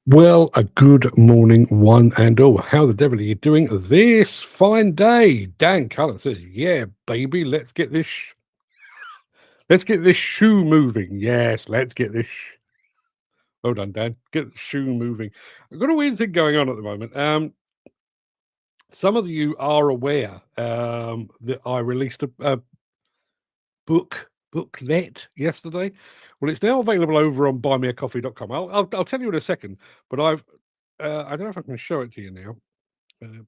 Well, a good morning, one and all. How the devil are you doing this fine day? Dan Cullen says, "Yeah, baby, let's get this shoe moving. Yes, let's get this." Well done, Dan. Get the shoe moving. I've got a weird thing going on at the moment. Some of you are aware that I released a booklet yesterday. Well, it's now available over on buymeacoffee.com. I'll tell you in a second, but I don't know if I can show it to you now.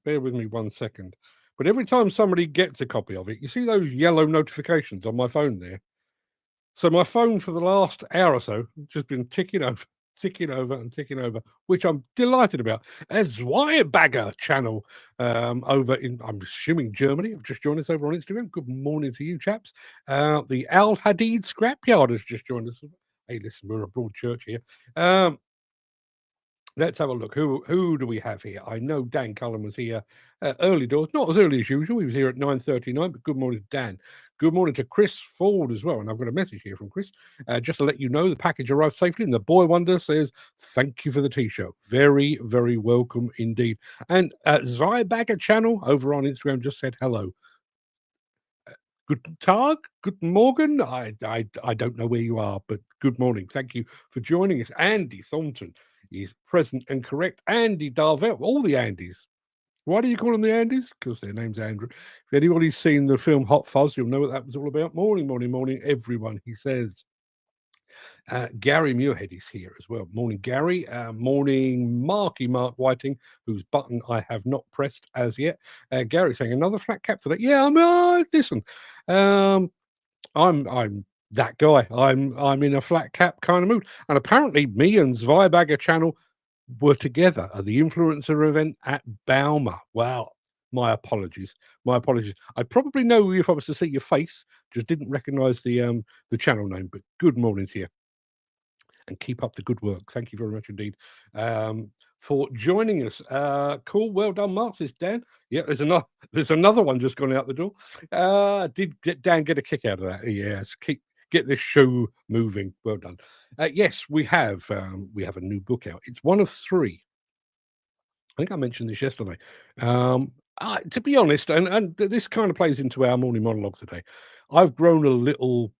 Bear with me 1 second. But every time somebody gets a copy of it, you see those yellow notifications on my phone there. So my phone for the last hour or so just been ticking over, ticking over, and ticking over, which I'm delighted about. A Zweibagger channel over in, I'm assuming, Germany. I've just joined us over on Instagram. Good morning to you, chaps. The Al Hadid Scrapyard has just joined us. Hey, listen, we're a broad church here. Let's have a look. Who do we have here? I know Dan Cullen was here early doors, not as early as usual. He was here at 9:39. But good morning to Dan. Good morning to Chris Ford as well. And I've got a message here from Chris. Just to let you know, the package arrived safely. And the boy wonder says, "Thank you for the t-shirt. Very, very welcome indeed." And Zweibagger channel over on Instagram just said hello. Guten Tag, Guten Morgen. I don't know where you are, but good morning. Thank you for joining us. Andy Thornton is present and correct. Andy Darvell, all the Andys. Why do you call them the Andys? Because their name's Andrew. If anybody's seen the film Hot Fuzz, you'll know what that was all about. Morning, morning, morning, everyone, he says. Gary Muirhead is here as well. Morning, Gary. Morning, Mark Whiting, whose button I have not pressed as yet. Gary saying another flat cap today. Yeah, listen. I'm that guy. I'm in a flat cap kind of mood. And apparently, me and Zweibagger channel were together at the influencer event at Bauma. Wow. My apologies. My apologies. I'd probably know you if I was to see your face. Just didn't recognise the channel name. But good morning to you and keep up the good work. Thank you very much indeed for joining us. Cool, well done, Mark. Says Dan. Yeah, there's another one just gone out the door. Did Dan get a kick out of that? Yes, get this show moving. Well done. Yes, we have a new book out. It's one of three. I think I mentioned this yesterday. To be honest, and this kind of plays into our morning monologue today. I've grown a little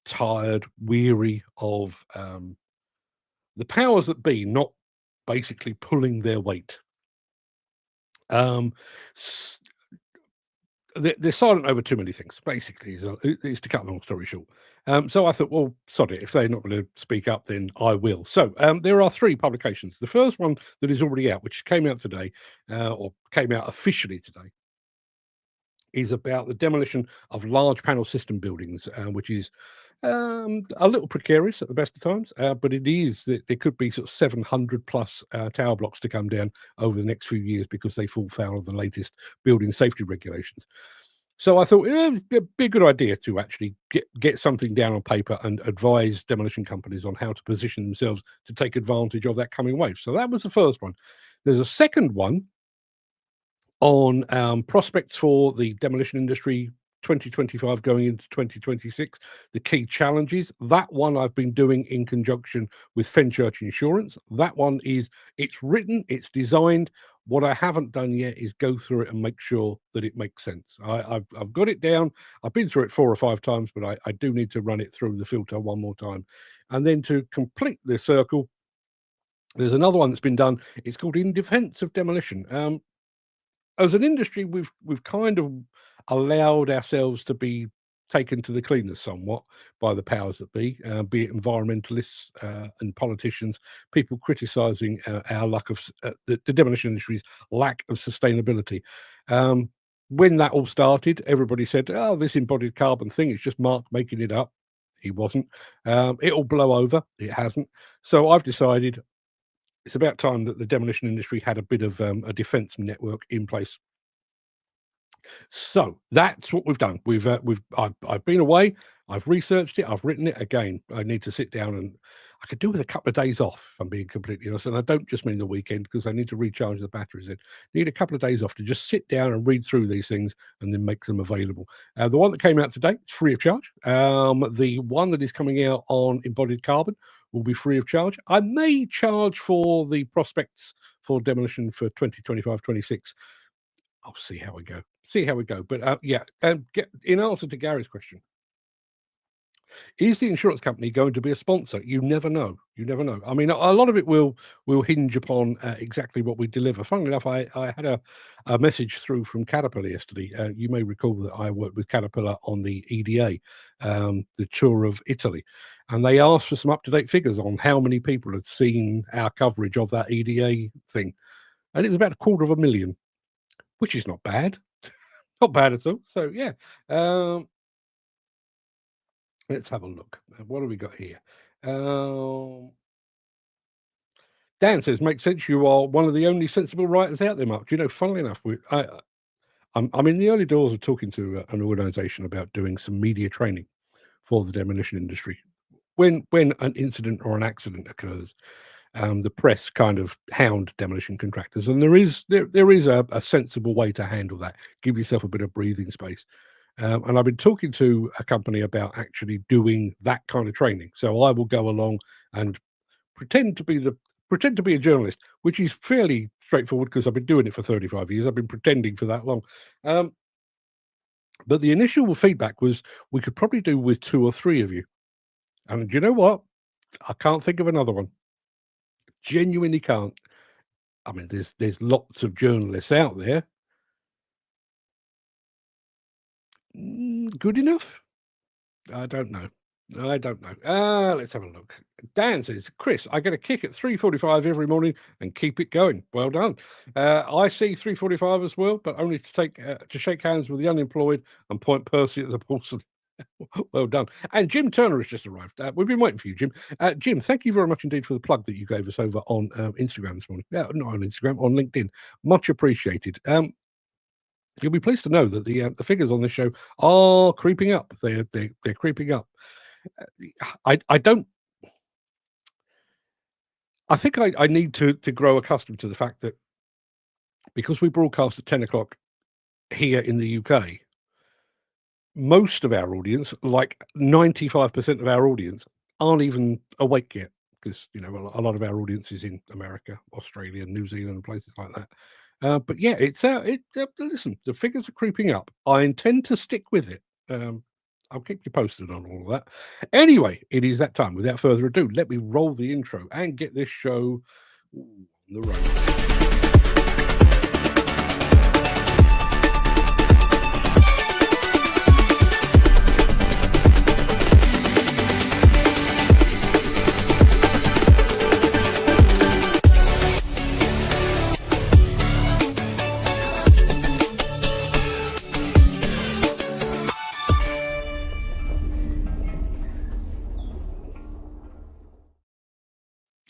tired, weary of the powers that be not basically pulling their weight. They're silent over too many things, basically, is to cut a long story short. So I thought, well, sod it. If they're not going to speak up, then I will. So there are three publications. The first one that is already out, which came out today, or came out officially today, is about the demolition of large panel system buildings, which is a little precarious at the best of times, but there could be sort of 700 plus tower blocks to come down over the next few years because they fall foul of the latest building safety regulations. So I thought, yeah, it'd be a good idea to actually get something down on paper and advise demolition companies on how to position themselves to take advantage of that coming wave. So that was the first one. There's a second one on prospects for the demolition industry 2025 going into 2026, the key challenges. That one I've been doing in conjunction with Fenchurch Insurance. That one it's written, it's designed. What I haven't done yet is go through it and make sure that it makes sense. I've got it down. I've been through it 4 or 5 times, but I do need to run it through the filter one more time. And then to complete the circle, there's another one that's been done. It's called In Defense of Demolition. As an industry, we've kind of allowed ourselves to be taken to the cleaners somewhat by the powers that be it environmentalists and politicians, people criticising our lack of the demolition industry's lack of sustainability. When that all started, everybody said, "Oh, this embodied carbon thing, it's just Mark making it up." He wasn't. It'll blow over. It hasn't. So I've decided it's about time that the demolition industry had a bit of a defence network in place. So that's what we've done. I've been away. I've researched it. I've written it again. I need to sit down and I could do with a couple of days off, if I'm being completely honest, and I don't just mean the weekend because I need to recharge the batteries in. Need a couple of days off to just sit down and read through these things and then make them available. The one that came out today is free of charge. The one that is coming out on embodied carbon will be free of charge. I may charge for the prospects for Demolition for 2025-26. I'll see how we go. But yeah, in answer to Gary's question, is the insurance company going to be a sponsor? You never know. I mean, a lot of it will hinge upon exactly what we deliver. Funnily enough, I had a message through from Caterpillar yesterday. You may recall that I worked with Caterpillar on the EDA, the tour of Italy, and they asked for some up-to-date figures on how many people had seen our coverage of that EDA thing, and it was about 250,000, which is not bad. Not bad at all. So yeah. Let's have a look. What have we got here? Dan says, "Makes sense. You are one of the only sensible writers out there, Mark." Do you know, funnily enough, I'm in the early doors of talking to an organisation about doing some media training for the demolition industry. When an incident or an accident occurs, the press kind of hound demolition contractors, and there is a sensible way to handle that. Give yourself a bit of breathing space. And I've been talking to a company about actually doing that kind of training. So I will go along and pretend to be a journalist, which is fairly straightforward because I've been doing it for 35 years. I've been pretending for that long. But the initial feedback was we could probably do with 2 or 3 of you. And you know what? I can't think of another one. Genuinely can't. I mean, there's lots of journalists out there. Good enough? I don't know. Let's have a look. Dan says, "Chris, I get a kick at 3:45 every morning and keep it going. Well done. I see 3:45 as well, but only to shake hands with the unemployed and point Percy at the Paulson." Well done. And Jim Turner has just arrived. We've been waiting for you, Jim. Jim, thank you very much indeed for the plug that you gave us over on Instagram this morning. Not on Instagram, on LinkedIn. Much appreciated. You'll be pleased to know that the figures on this show are creeping up. They're creeping up. I think I need to grow accustomed to the fact that because we broadcast at 10 o'clock here in the UK, most of our audience, like 95% of our audience, aren't even awake yet because, you know, a lot of our audience is in America, Australia, New Zealand, and places like that. But yeah, listen, the figures are creeping up. I intend to stick with it. I'll keep you posted on all of that. Anyway, it is that time. Without further ado, let me roll the intro and get this show on the road.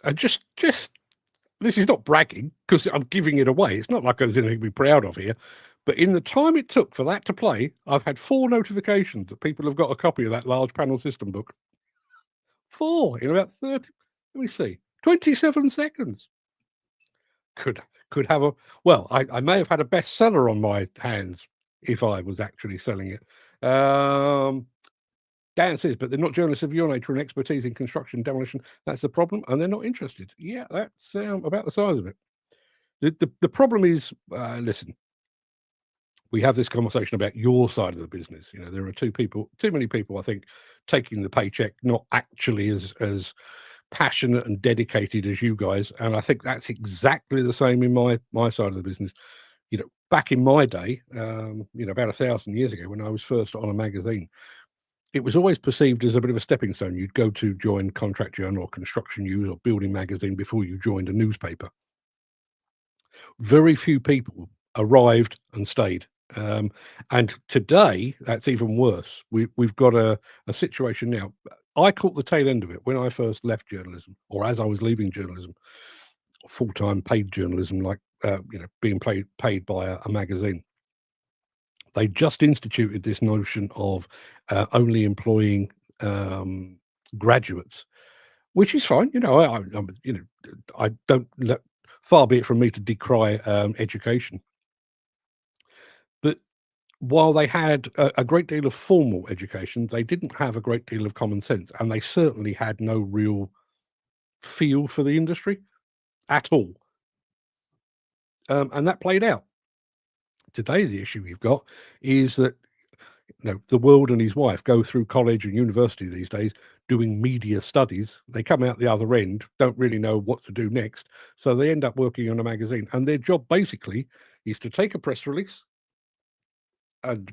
And just this is not bragging because I'm giving it away. It's not like there's anything to be proud of here. But in the time it took for that to play, I've had 4 notifications that people have got a copy of that large panel system book. 4 in about 30. Let me see, 27 seconds. Could have a well. I may have had a bestseller on my hands if I was actually selling it. Dan says, "But they're not journalists of your nature and expertise in construction demolition. That's the problem, and they're not interested." Yeah, that's about the size of it. The problem is, listen, we have this conversation about your side of the business. You know, there are too many people, I think, taking the paycheck, not actually as passionate and dedicated as you guys. And I think that's exactly the same in my side of the business. You know, back in my day, about 1,000 years ago, when I was first on a magazine, it was always perceived as a bit of a stepping stone. You'd go to join Contract Journal or Construction News or Building Magazine before you joined a newspaper. Very few people arrived and stayed. And today, that's even worse. We've got a situation now. I caught the tail end of it when I first left journalism, or as I was leaving journalism, full-time paid journalism, like being paid by a magazine. They just instituted this notion of only employing graduates, which is fine. I don't let far be it from me to decry education, but while they had a great deal of formal education, they didn't have a great deal of common sense, and they certainly had no real feel for the industry at all. And that played out. Today, the issue we've got is that the world and his wife go through college and university these days doing media studies. They come out the other end, don't really know what to do next, so they end up working on a magazine, and their job basically is to take a press release and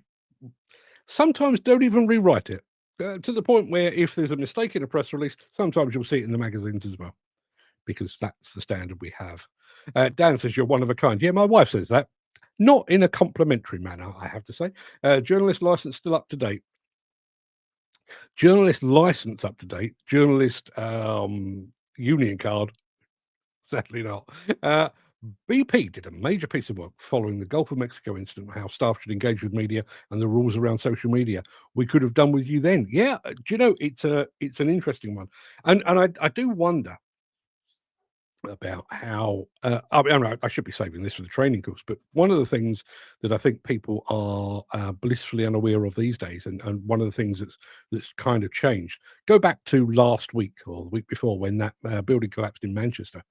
sometimes don't even rewrite it, to the point where if there's a mistake in a press release, sometimes you'll see it in the magazines as well, because that's the standard we have. Dan says, "You're one of a kind." Yeah, my wife says that. Not in a complimentary manner, I have to say. Journalist license still up to date. Journalist license up to date. Journalist union card, sadly not. BP did a major piece of work following the Gulf of Mexico incident, how staff should engage with media and the rules around social media. We could have done with you then. Yeah, do you know, it's an interesting one, and I do wonder about how I should be saving this for the training course, but one of the things that I think people are blissfully unaware of these days, and one of the things that's kind of changed. Go back to last week or the week before when that building collapsed in Manchester.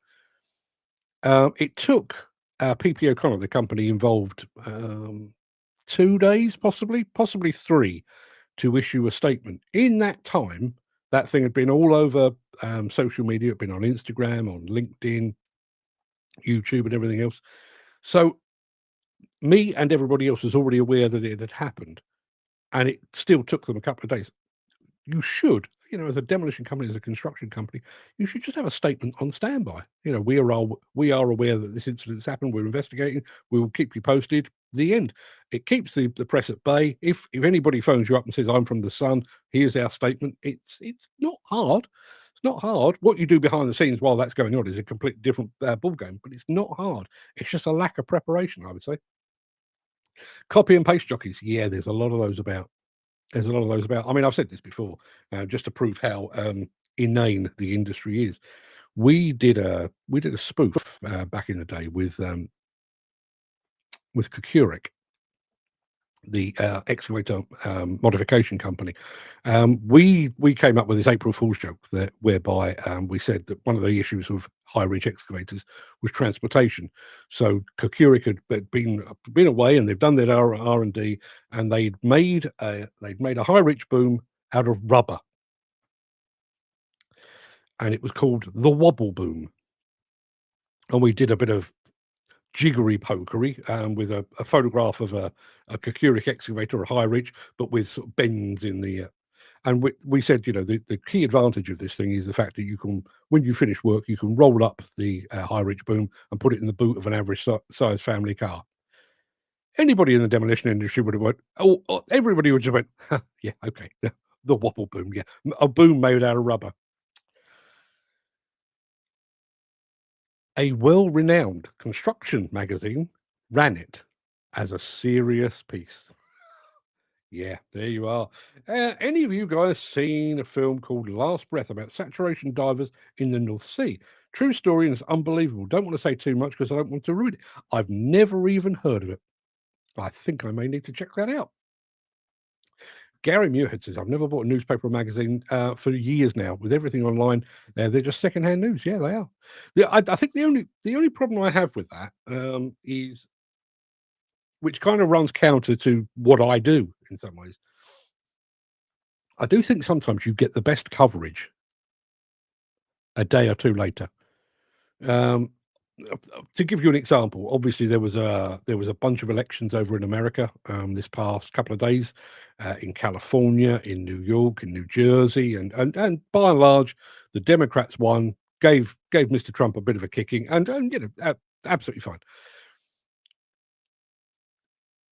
It took PP O'Connor, the company involved, 2 days, possibly three, to issue a statement. In that time, that thing had been all over social media. It'd been on Instagram, on LinkedIn, YouTube, and everything else. So me and everybody else was already aware that it had happened, and it still took them a couple of days. You should, as a demolition company, as a construction company, you should just have a statement on standby. We are aware that this incident's happened. We're investigating. We will keep you posted. The end. It keeps the press at bay. If anybody phones you up and says, "I'm from the Sun, here's our statement," it's not hard. It's not hard. What you do behind the scenes while that's going on is a completely different ball game, but it's not hard. It's just a lack of preparation, I would say. Copy and paste jockeys. Yeah, there's a lot of those about. There's a lot of those about. I mean, I've said this before, just to prove how inane the industry is. We did a spoof back in the day with Kokurik, the excavator modification company. We came up with this April Fool's joke that whereby we said that one of the issues of high reach excavators was transportation. So Kokurik had been away, and they've done their R&D, and they'd made a high reach boom out of rubber, and it was called the wobble boom. And we did a bit of jiggery pokery with a photograph of a Kokurik excavator, a high reach, but with sort of bends in the. And we said, the key advantage of this thing is the fact that you can, when you finish work, you can roll up the high reach boom and put it in the boot of an average size family car. Anybody in the demolition industry would have went, everybody would just went, "Huh, yeah, okay, the wobble boom, yeah, a boom made out of rubber." A well-renowned construction magazine ran it as a serious piece. Yeah, there you are. Any of you guys seen a film called Last Breath about saturation divers in the North Sea? True story, and it's unbelievable. Don't want to say too much because I don't want to ruin it. I've never even heard of it. I think I may need to check that out. Gary Muirhead says, "I've never bought a newspaper or magazine for years now. With everything online, they're just secondhand news." Yeah, they are. I think the only problem I have with that is, which kind of runs counter to what I do in some ways. I do think sometimes you get the best coverage a day or two later. Um, to give you an example, obviously there was a bunch of elections over in America this past couple of days, in California, in New York, in New Jersey, and by and large, the Democrats won, gave Mr. Trump a bit of a kicking, and absolutely fine.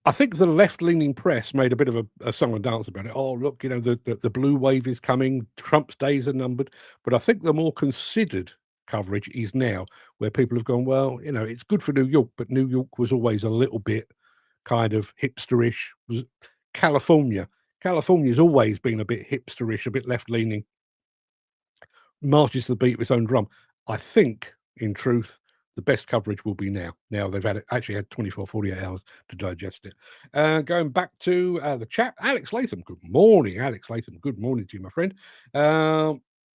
I think the left-leaning press made a bit of a song and dance about it. Oh, look, the blue wave is coming. Trump's days are numbered. But I think the more considered coverage is now, where people have gone, well, it's good for New York, but New York was always a little bit kind of hipsterish. California's always been a bit hipsterish, a bit left-leaning. marches to the beat of its own drum. I think, in truth, the best coverage will be now. Now they've actually had 24, 48 hours to digest it. Going back to the chat, Alex Latham. Good morning, Alex Latham. Good morning to you, my friend.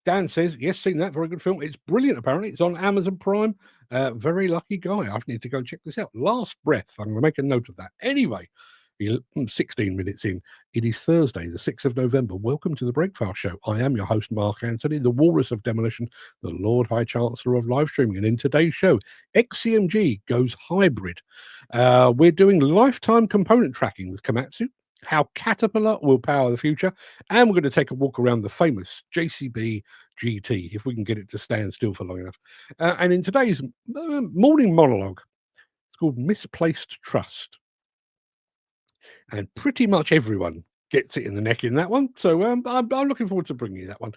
Dan says, yes, seen that. Very good film. It's brilliant, apparently. It's on Amazon Prime. Very lucky guy. I need to go and check this out. Last Breath. I'm going to make a note of that. Anyway, 16 minutes in. It is Thursday, the 6th of November. Welcome to the Breakfast Show. I am your host, Mark Anthony, the Walrus of Demolition, the Lord High Chancellor of live streaming. And in today's show, XCMG goes hybrid. We're doing lifetime component tracking with Komatsu, how Caterpillar will power the future, and we're going to take a walk around the famous JCB GT, if we can get it to stand still for long enough. And in today's morning monologue, it's called Misplaced Trust. And pretty much everyone gets it in the neck in that one. So I'm looking forward to bringing you that one.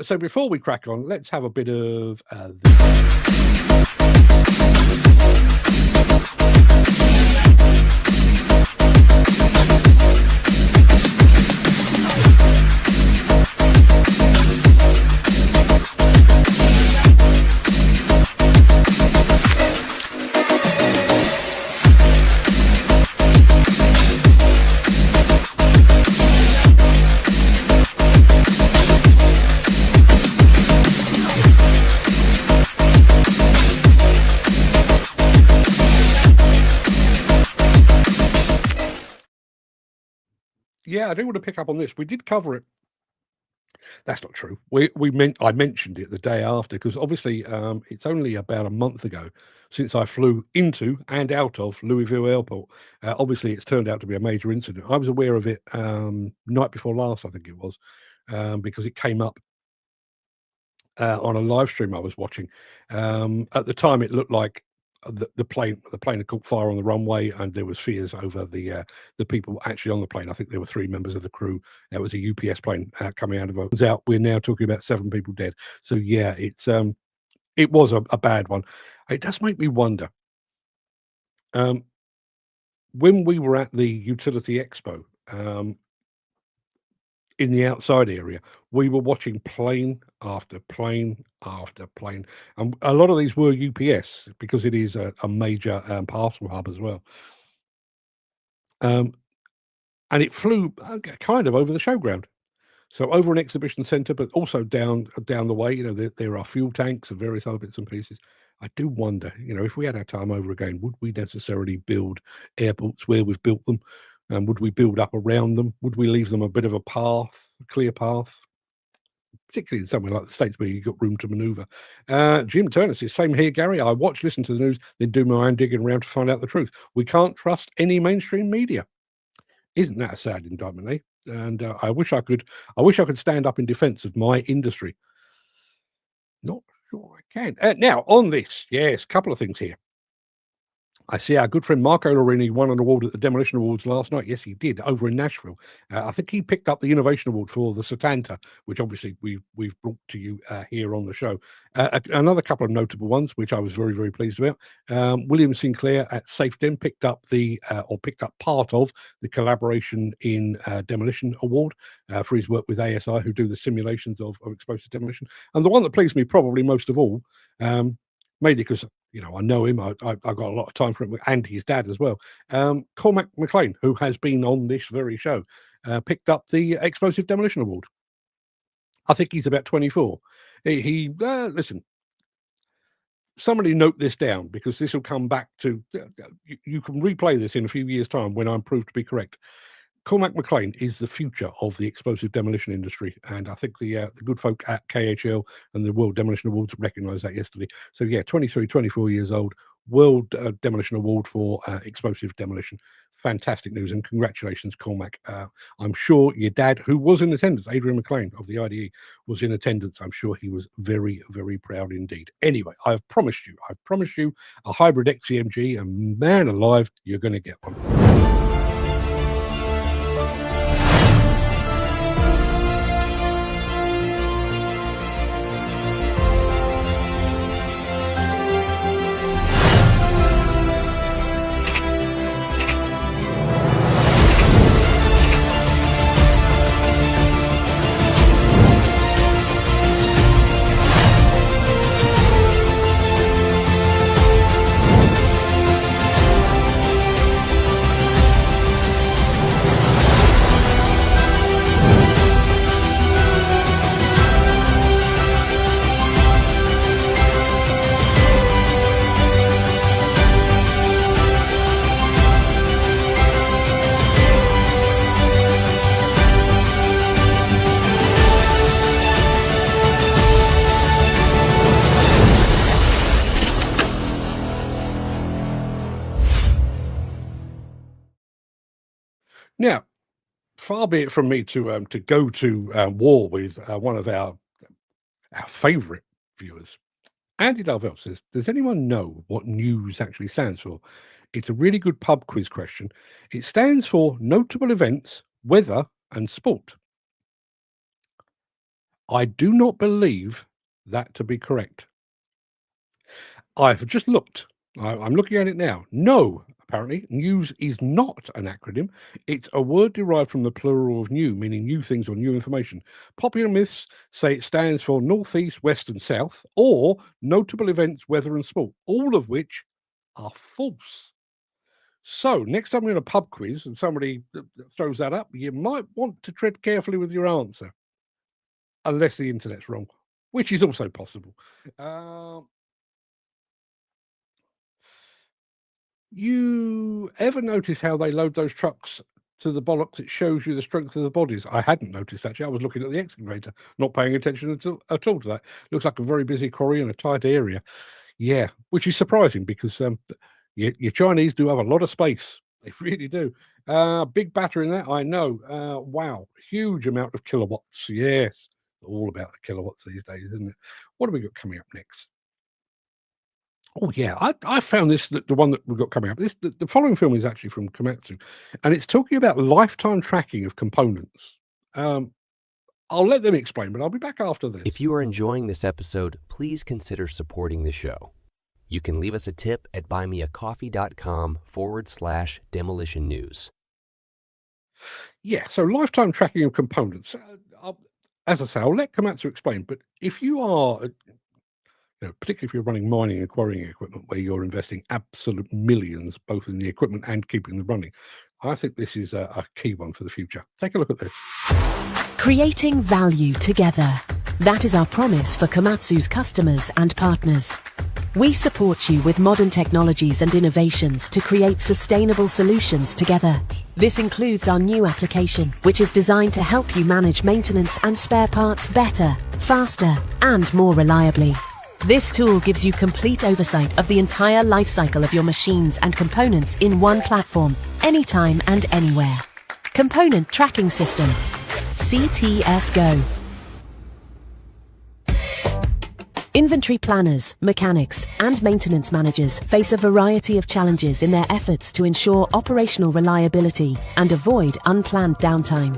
So before we crack on, let's have a bit of Yeah, I do want to pick up on this. We did cover it. That's not true. I mentioned it the day after because obviously it's only about a month ago since I flew into and out of Louisville Airport. Obviously, it's turned out to be a major incident. I was aware of it night before last, I think it was, because it came up on a live stream I was watching. At the time, it looked like the plane had caught fire on the runway, and there was fears over the people actually on the plane. I think there were 3 members of the crew. There was a UPS plane coming out of it. Out, we're now talking about 7 people dead. So yeah, it was a bad one. It does make me wonder. When we were at the Utility Expo, in the outside area, we were watching plane after plane after plane, and a lot of these were UPS because it is a major parcel hub as well. And it flew kind of over the showground, so over an exhibition centre, but also down the way. You know, there are fuel tanks and various other bits and pieces. I do wonder, you know, if we had our time over again, would we necessarily build airports where we've built them? And would we build up around them? Would we leave them a bit of a path, a clear path? Particularly in somewhere like the States where you've got room to manoeuvre. Jim Turner says, same here, Gary. I watch, listen to the news, then do my own digging around to find out the truth. We can't trust any mainstream media. Isn't that a sad indictment, eh? And I wish I could stand up in defence of my industry. Not sure I can. Now, on this, yes, a couple of things here. I see our good friend Marco Lorini won an award at the Demolition Awards last night. Yes, he did, over in Nashville. I think he picked up the Innovation Award for the Setanta, which obviously we've brought to you here on the show. Another couple of notable ones, which I was very, very pleased about. William Sinclair at SafeDem picked up part of the Collaboration in Demolition Award for his work with ASI, who do the simulations of explosive demolition. And the one that pleased me probably most of all, mainly because, you know, I know him. I got a lot of time for him, and his dad as well. Cormac McLean, who has been on this very show, picked up the Explosive Demolition Award. I think he's about 24. He listen. Somebody note this down, because this will come back to. You can replay this in a few years' time when I'm proved to be correct. Cormac McLean is the future of the explosive demolition industry, and I think the good folk at KHL and the World Demolition Awards recognised that yesterday. So yeah, 23, 24 years old, World Demolition Award for explosive demolition. Fantastic news, and congratulations, Cormac. I'm sure your dad, who was in attendance, Adrian McLean of the IDE, was in attendance. I'm sure he was very, very proud indeed. Anyway, I've promised you a hybrid XCMG, and man alive, you're going to get one. far be it from me to go to war with one of our favourite viewers. Andy Darvell says, "Does anyone know what news actually stands for?" It's a really good pub quiz question. It stands for notable events, weather, and sport. I do not believe that to be correct. I've just looked. I'm looking at it now. No, apparently, news is not an acronym. It's a word derived from the plural of new, meaning new things or new information. Popular myths say it stands for northeast, west, and south, or notable events, weather, and sport, all of which are false. So, next time you're in a pub quiz and somebody throws that up, you might want to tread carefully with your answer, unless the internet's wrong, which is also possible. You ever notice how they load those trucks to the bollocks? It shows you the strength of the bodies. I hadn't noticed, actually. I was looking at the excavator, not paying attention at all to that. Looks like a very busy quarry in a tight area. Yeah, which is surprising because your Chinese do have a lot of space. They really do. Big battery in that, I know. Wow, huge amount of kilowatts. Yes, all about the kilowatts these days, isn't it? What have we got coming up next? Oh yeah, I found this the one that we've got coming up. The following film is actually from Komatsu, and it's talking about lifetime tracking of components. I'll let them explain, but I'll be back after this. If you are enjoying this episode, please consider supporting the show. You can leave us a tip at buymeacoffee.com/demolition news. Yeah, so lifetime tracking of components. As I say, I'll let Komatsu explain. But if you are, particularly if you're running mining and quarrying equipment where you're investing absolute millions both in the equipment and keeping them running, I think this is a key one for the future. Take a look at this. Creating value together. That is our promise for Komatsu's customers and partners. We support you with modern technologies and innovations to create sustainable solutions together. This includes our new application, which is designed to help you manage maintenance and spare parts better, faster, and more reliably. This tool gives you complete oversight of the entire life cycle of your machines and components in one platform, anytime and anywhere. Component Tracking System, CTS Go. Inventory planners, mechanics, and maintenance managers face a variety of challenges in their efforts to ensure operational reliability and avoid unplanned downtime.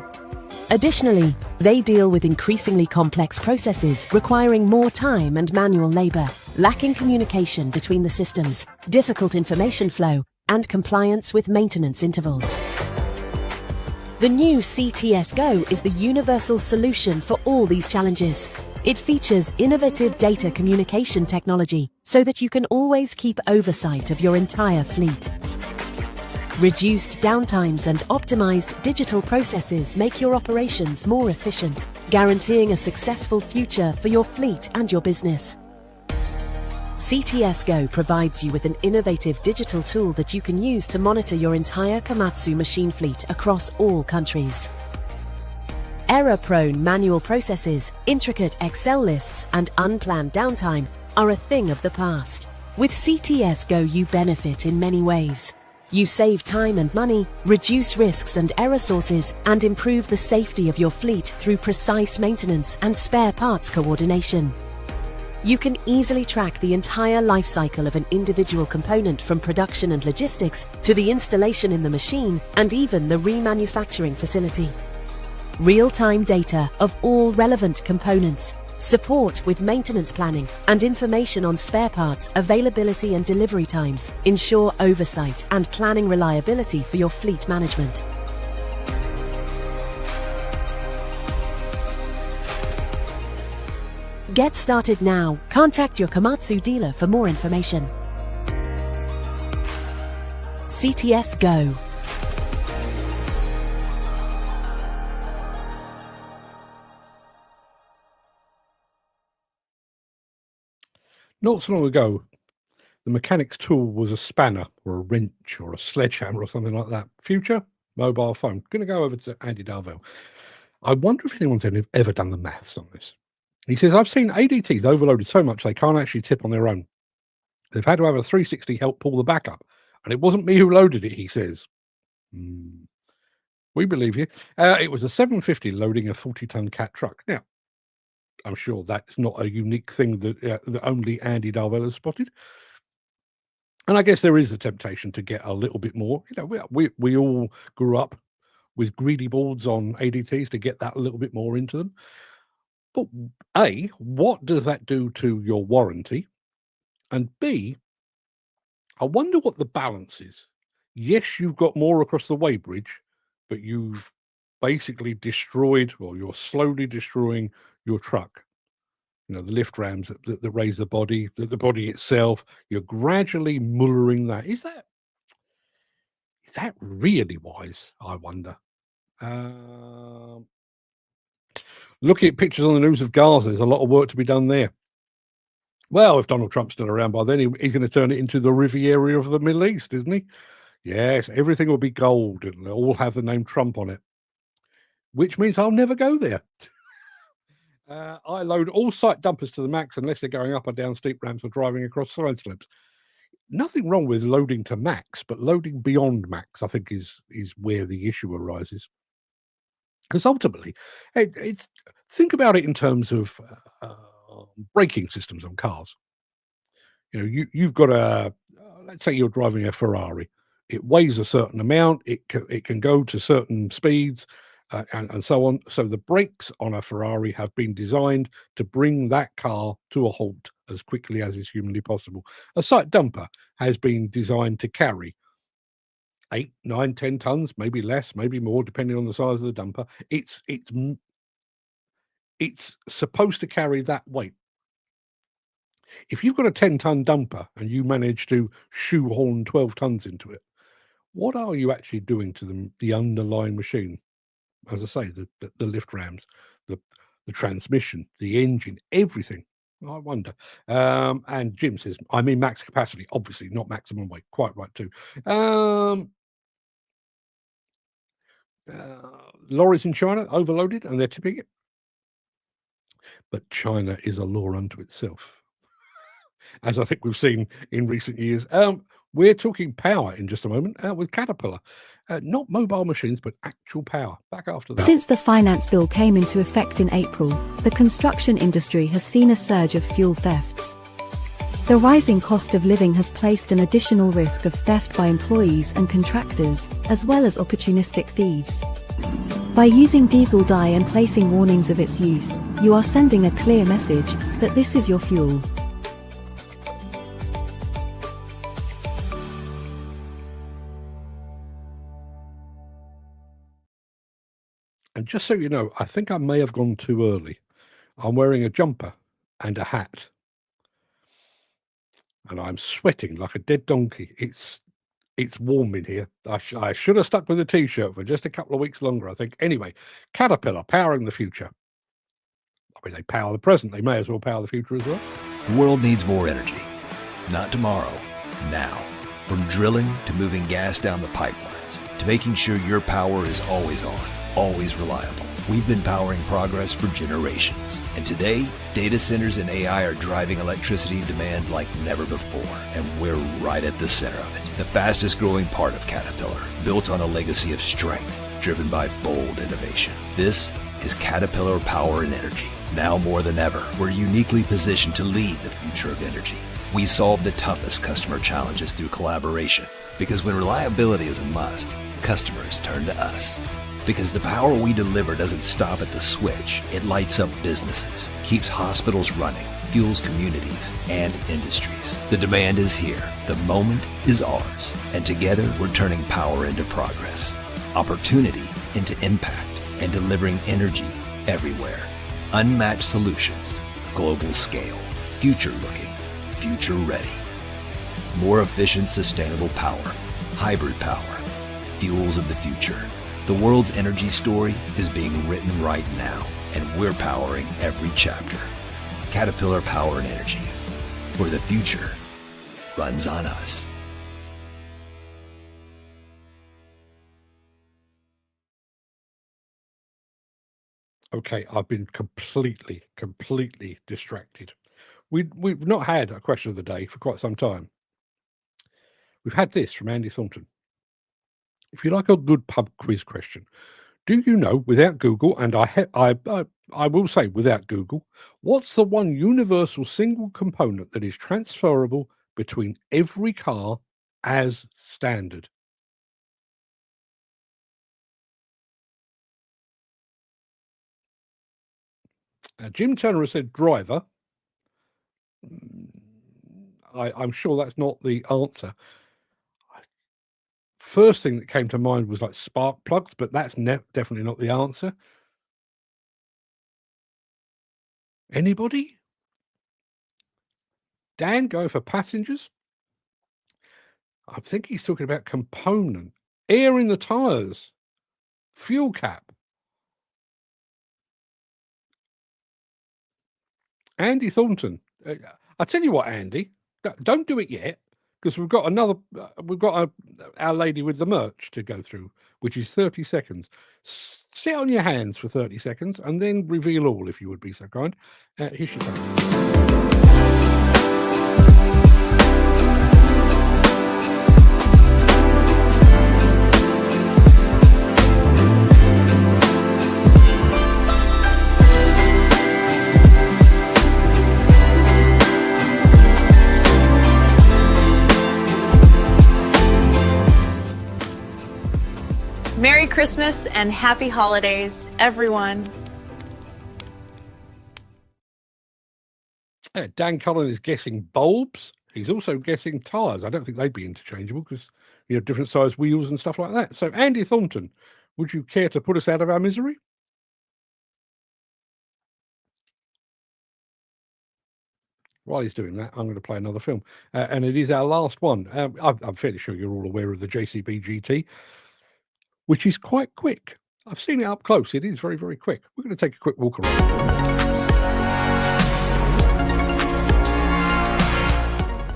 Additionally, they deal with increasingly complex processes requiring more time and manual labor, lacking communication between the systems, difficult information flow, and compliance with maintenance intervals. The new CTS Go is the universal solution for all these challenges. It features innovative data communication technology so that you can always keep oversight of your entire fleet. Reduced downtimes and optimized digital processes make your operations more efficient, guaranteeing a successful future for your fleet and your business. CTS Go provides you with an innovative digital tool that you can use to monitor your entire Komatsu machine fleet across all countries. Error-prone manual processes, intricate Excel lists, and unplanned downtime are a thing of the past. With CTS Go, you benefit in many ways. You save time and money, reduce risks and error sources, and improve the safety of your fleet through precise maintenance and spare parts coordination. You can easily track the entire life cycle of an individual component from production and logistics to the installation in the machine and even the remanufacturing facility. Real-time data of all relevant components, support with maintenance planning, and information on spare parts, availability and delivery times ensure oversight and planning reliability for your fleet management. Get started now. Contact your Komatsu dealer for more information. CTS Go. Not so long ago, the mechanic's tool was a spanner or a wrench or a sledgehammer or something like that. Future, mobile phone. Going to go over to Andy Darvell. I wonder if anyone's ever done the maths on this. He says, I've seen ADTs overloaded so much they can't actually tip on their own. They've had to have a 360 help pull the back up. And it wasn't me who loaded it, he says. We believe you. It was a 750 loading a 40-ton cat truck. Now, I'm sure that's not a unique thing that only Andy Darwell has spotted. And I guess there is a temptation to get a little bit more. You know, we all grew up with greedy boards on ADTs to get that a little bit more into them. But A, what does that do to your warranty? And B, I wonder what the balance is. Yes, you've got more across the weighbridge, but you've basically destroyed, or you're slowly destroying your truck. You know, the lift rams that raise the body body itself. You're gradually mullering that. Is that really wise? I wonder. Looking at pictures on the news of Gaza, there's a lot of work to be done there. Well, if Donald Trump's still around by then, he's going to turn it into the Riviera of the Middle East, isn't he? Yes, everything will be gold and they'll all have the name Trump on it, which means I'll never go there. I load all site dumpers to the max unless they're going up or down steep ramps or driving across side slopes. Nothing wrong with loading to max, but loading beyond max, I think, is where the issue arises. Because ultimately, it's think about it in terms of braking systems on cars. You know, you've got let's say you're driving a Ferrari. It weighs a certain amount. It can go to certain speeds, and so on. So the brakes on a Ferrari have been designed to bring that car to a halt as quickly as is humanly possible. A site dumper has been designed to carry 8, 9, 10 tons, maybe less, maybe more, depending on the size of the dumper. It's supposed to carry that weight. If you've got a 10-ton dumper and you manage to shoehorn 12 tons into it, what are you actually doing to the underlying machine? As I say, the lift rams, the transmission, the engine, everything. I wonder. And Jim says, I mean max capacity, obviously, not maximum weight. Quite right, too. Lorries in China, overloaded, and they're tipping it. But China is a law unto itself, as I think we've seen in recent years. We're talking power in just a moment with Caterpillar. Not mobile machines, but actual power. Back after that. Since the finance bill came into effect in April, the construction industry has seen a surge of fuel thefts. The rising cost of living has placed an additional risk of theft by employees and contractors, as well as opportunistic thieves. By using diesel dye and placing warnings of its use, you are sending a clear message that this is your fuel. And just so you know, I think I may have gone too early. I'm wearing a jumper and a hat. And I'm sweating like a dead donkey. It's warm in here. I should have stuck with the T-shirt for just a couple of weeks longer, I think. Anyway, Caterpillar, powering the future. I mean, they power the present. They may as well power the future as well. The world needs more energy. Not tomorrow, now. From drilling to moving gas down the pipelines, to making sure your power is always on, always reliable. We've been powering progress for generations. And today, data centers and AI are driving electricity demand like never before. And we're right at the center of it. The fastest growing part of Caterpillar, built on a legacy of strength, driven by bold innovation. This is Caterpillar Power and Energy. Now more than ever, we're uniquely positioned to lead the future of energy. We solve the toughest customer challenges through collaboration. Because when reliability is a must, customers turn to us. Because the power we deliver doesn't stop at the switch. It lights up businesses, keeps hospitals running, fuels communities and industries. The demand is here. The moment is ours. And together we're turning power into progress, opportunity into impact, and delivering energy everywhere. Unmatched solutions, global scale, future looking, future ready. More efficient, sustainable power, hybrid power, fuels of the future. The world's energy story is being written right now, and we're powering every chapter. Caterpillar Power and Energy, where the future runs on us. Okay, I've been completely distracted. We've not had a question of the day for quite some time. We've had this from Andy Thornton. If you like a good pub quiz question, do you know, without Google, and I will say without Google, what's the one universal single component that is transferable between every car as standard? Jim Turner has said driver. I'm sure that's not the answer. First thing that came to mind was like spark plugs, but that's definitely not the answer. Anybody? Dan, go for passengers. I think he's talking about component. Air in the tyres. Fuel cap. Andy Thornton. I tell you what, Andy, don't do it yet, because we've got our lady with the merch to go through, which is 30 seconds. Sit on your hands for 30 seconds and then reveal all, if you would be so kind. Here she comes. Merry Christmas and happy holidays, everyone. Dan Cullen is guessing bulbs. He's also guessing tyres. I don't think they'd be interchangeable because you have different size wheels and stuff like that. So, Andy Thornton, would you care to put us out of our misery? While he's doing that, I'm going to play another film. And it is our last one. I'm fairly sure you're all aware of the JCB GT, which is quite quick. I've seen it up close. It is very, very quick. We're going to take a quick walk around.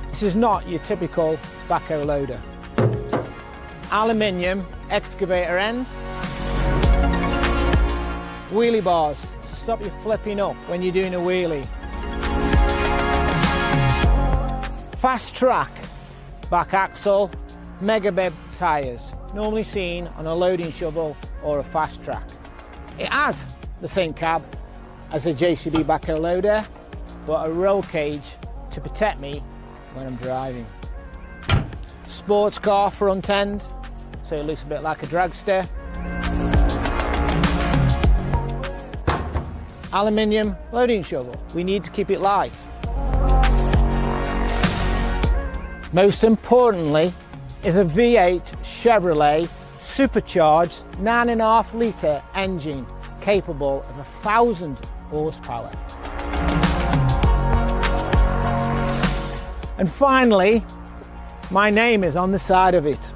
This is not your typical backhoe loader. Aluminium excavator end. Wheelie bars to stop you flipping up when you're doing a wheelie. Fast track back axle, mega bib tyres, normally seen on a loading shovel or a fast track. It has the same cab as a JCB backhoe loader, but a roll cage to protect me when I'm driving. Sports car front end, so it looks a bit like a dragster. Aluminium loading shovel, we need to keep it light. Most importantly is a V8 Chevrolet supercharged 9.5 litre engine capable of 1,000 horsepower. And finally, my name is on the side of it.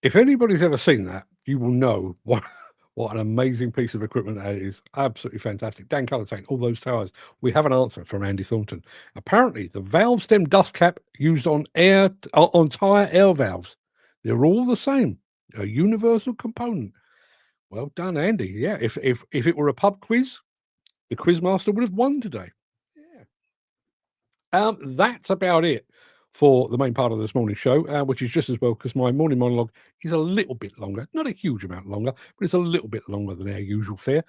If anybody's ever seen that, you will know what an amazing piece of equipment that is. Absolutely fantastic. Dan Cullen saying all those towers. We have an answer from Andy Thornton. Apparently, the valve stem dust cap used on tyre air valves, they're all the same. A universal component. Well done, Andy. Yeah, if it were a pub quiz, the quizmaster would have won today. Yeah. That's about it for the main part of this morning show, which is just as well because my morning monologue is a little bit longer, not a huge amount longer, but it's a little bit longer than our usual fare.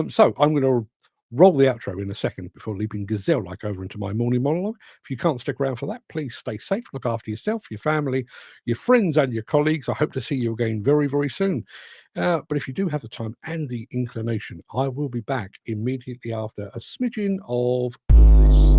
So I'm going to roll the outro in a second before leaping gazelle-like over into my morning monologue. If you can't stick around for that, please stay safe, look after yourself, your family, your friends and your colleagues. I hope to see you again very, very soon. But if you do have the time and the inclination, I will be back immediately after a smidgen of this.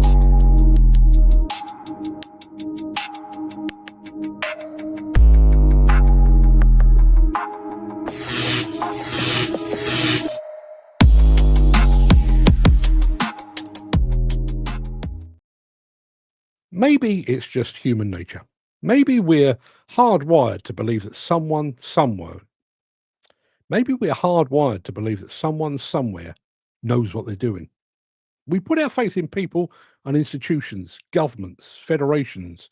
Maybe it's just human nature. Maybe we're hardwired to believe that someone somewhere knows what they're doing. We put our faith in people and institutions, governments, federations,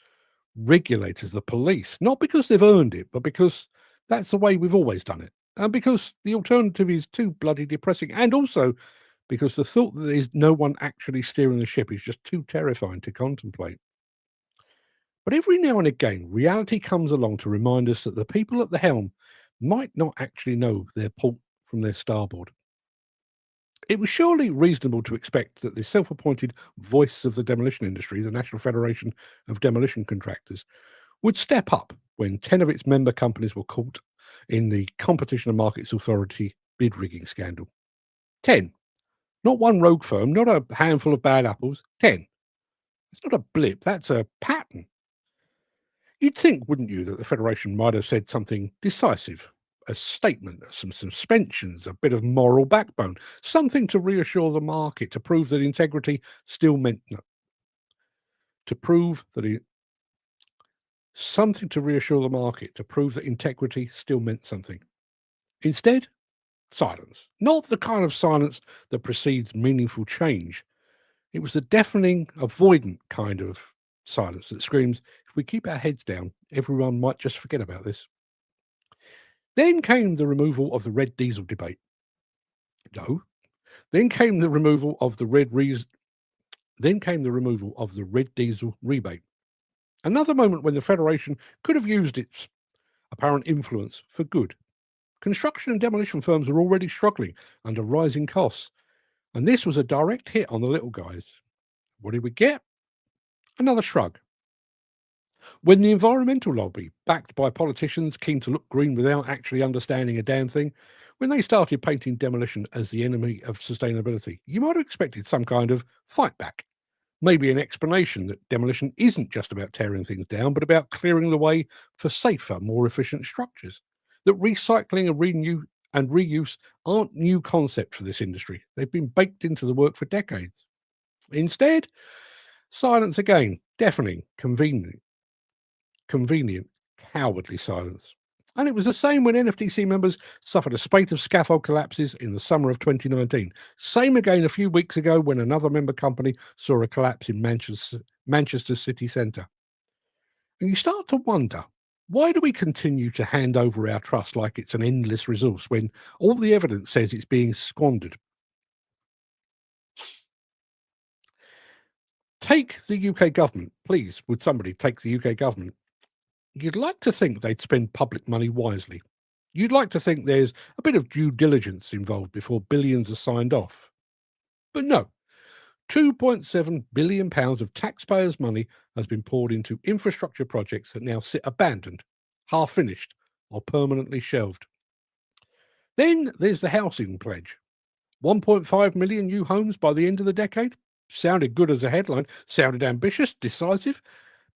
regulators, the police, not because they've earned it, but because that's the way we've always done it. And because the alternative is too bloody depressing, and also because the thought that there's no one actually steering the ship is just too terrifying to contemplate. But every now and again, reality comes along to remind us that the people at the helm might not actually know their port from their starboard. It was surely reasonable to expect that the self-appointed voice of the demolition industry, the National Federation of Demolition Contractors, would step up when 10 of its member companies were caught in the Competition and Markets Authority bid rigging scandal. 10. Not one rogue firm, not a handful of bad apples. 10. It's not a blip, that's a pattern. You'd think, wouldn't you, that the Federation might have said something decisive, a statement, some suspensions, a bit of moral backbone, something to reassure the market, to prove that integrity still meant no. To prove that something to reassure the market, to prove that integrity still meant something. Instead, silence. Not the kind of silence that precedes meaningful change. It was the deafening, avoidant kind of silence that screams, if we keep our heads down, everyone might just forget about this. Then came the removal of the red diesel debate. No. Then came the removal of the red diesel rebate. Another moment when the Federation could have used its apparent influence for good. Construction and demolition firms are already struggling under rising costs, and this was a direct hit on the little guys. What did we get? Another shrug. When the environmental lobby, backed by politicians keen to look green without actually understanding a damn thing, when they started painting demolition as the enemy of sustainability, you might have expected some kind of fight back. Maybe an explanation that demolition isn't just about tearing things down, but about clearing the way for safer, more efficient structures. That recycling and reuse aren't new concepts for this industry. They've been baked into the work for decades. Instead, silence again, deafening, convenient, cowardly silence. And it was the same when NFTC members suffered a spate of scaffold collapses in the summer of 2019. Same again a few weeks ago when another member company saw a collapse in Manchester city centre. And you start to wonder, why do we continue to hand over our trust like it's an endless resource when all the evidence says it's being squandered? Take the UK government, please. Would somebody take the UK government? You'd like to think they'd spend public money wisely. You'd like to think there's a bit of due diligence involved before billions are signed off. But no. £2.7 billion of taxpayers' money has been poured into infrastructure projects that now sit abandoned, half-finished, or permanently shelved. Then there's the housing pledge. 1.5 million new homes by the end of the decade. Sounded good as a headline, sounded ambitious, decisive,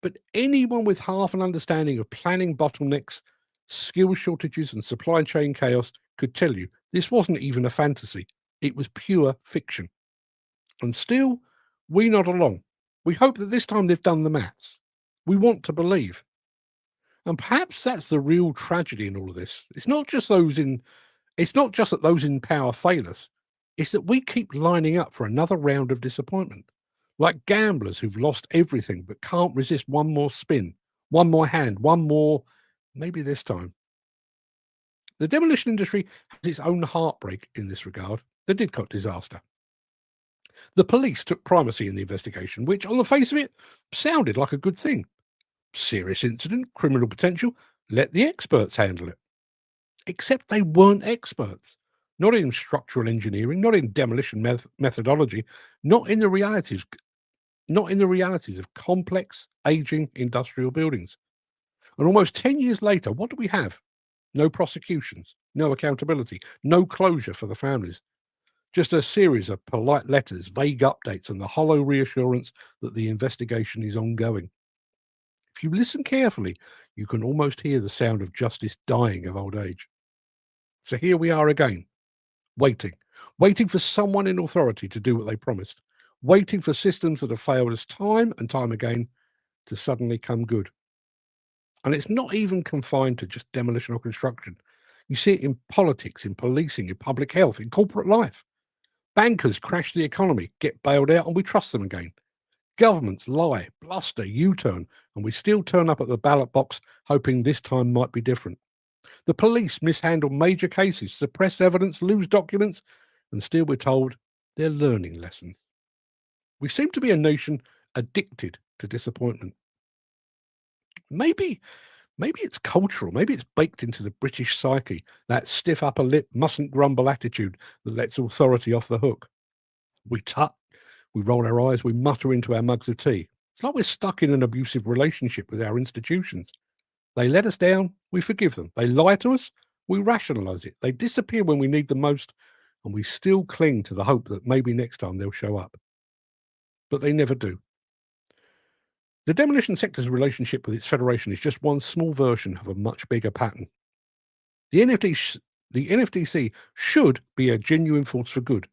but anyone with half an understanding of planning bottlenecks, skill shortages, and supply chain chaos could tell you this wasn't even a fantasy. It was pure fiction. And still, we nod along. We hope that this time they've done the maths. We want to believe. And perhaps that's the real tragedy in all of this. It's not just that those in power fail us. It's that we keep lining up for another round of disappointment. Like gamblers who've lost everything but can't resist one more spin, one more hand, one more, maybe this time. The demolition industry has its own heartbreak in this regard, the Didcot disaster. The police took primacy in the investigation, which, on the face of it, sounded like a good thing. Serious incident, criminal potential, let the experts handle it. Except they weren't experts. Not in structural engineering, not in demolition methodology, not in the realities of complex, aging industrial buildings. And almost 10 years later, what do we have? No prosecutions, no accountability, no closure for the families. Just a series of polite letters, vague updates, and the hollow reassurance that the investigation is ongoing. If you listen carefully, you can almost hear the sound of justice dying of old age. So here we are again, waiting for someone in authority to do what they promised, waiting for systems that have failed us time and time again to suddenly come good. And it's not even confined to just demolition or construction. You see it in politics, in policing, in public health, in corporate life. Bankers crash the economy, get bailed out, and we trust them again. Governments lie, bluster, U-turn, and we still turn up at the ballot box hoping this time might be different. The police mishandle major cases, suppress evidence, lose documents, and still we're told They're learning lessons. We seem to be a nation addicted to disappointment. Maybe it's cultural. Maybe it's baked into the British psyche, that stiff upper lip, mustn't grumble attitude that lets authority off the hook. We tut, we roll our eyes, we mutter into our mugs of tea. It's like we're stuck in an abusive relationship with our institutions. They let us down, we forgive them. They lie to us, we rationalise it. They disappear when we need them most, and we still cling to the hope that maybe next time they'll show up. But they never do. The demolition sector's relationship with its federation is just one small version of a much bigger pattern. The NFDC should be a genuine force for good,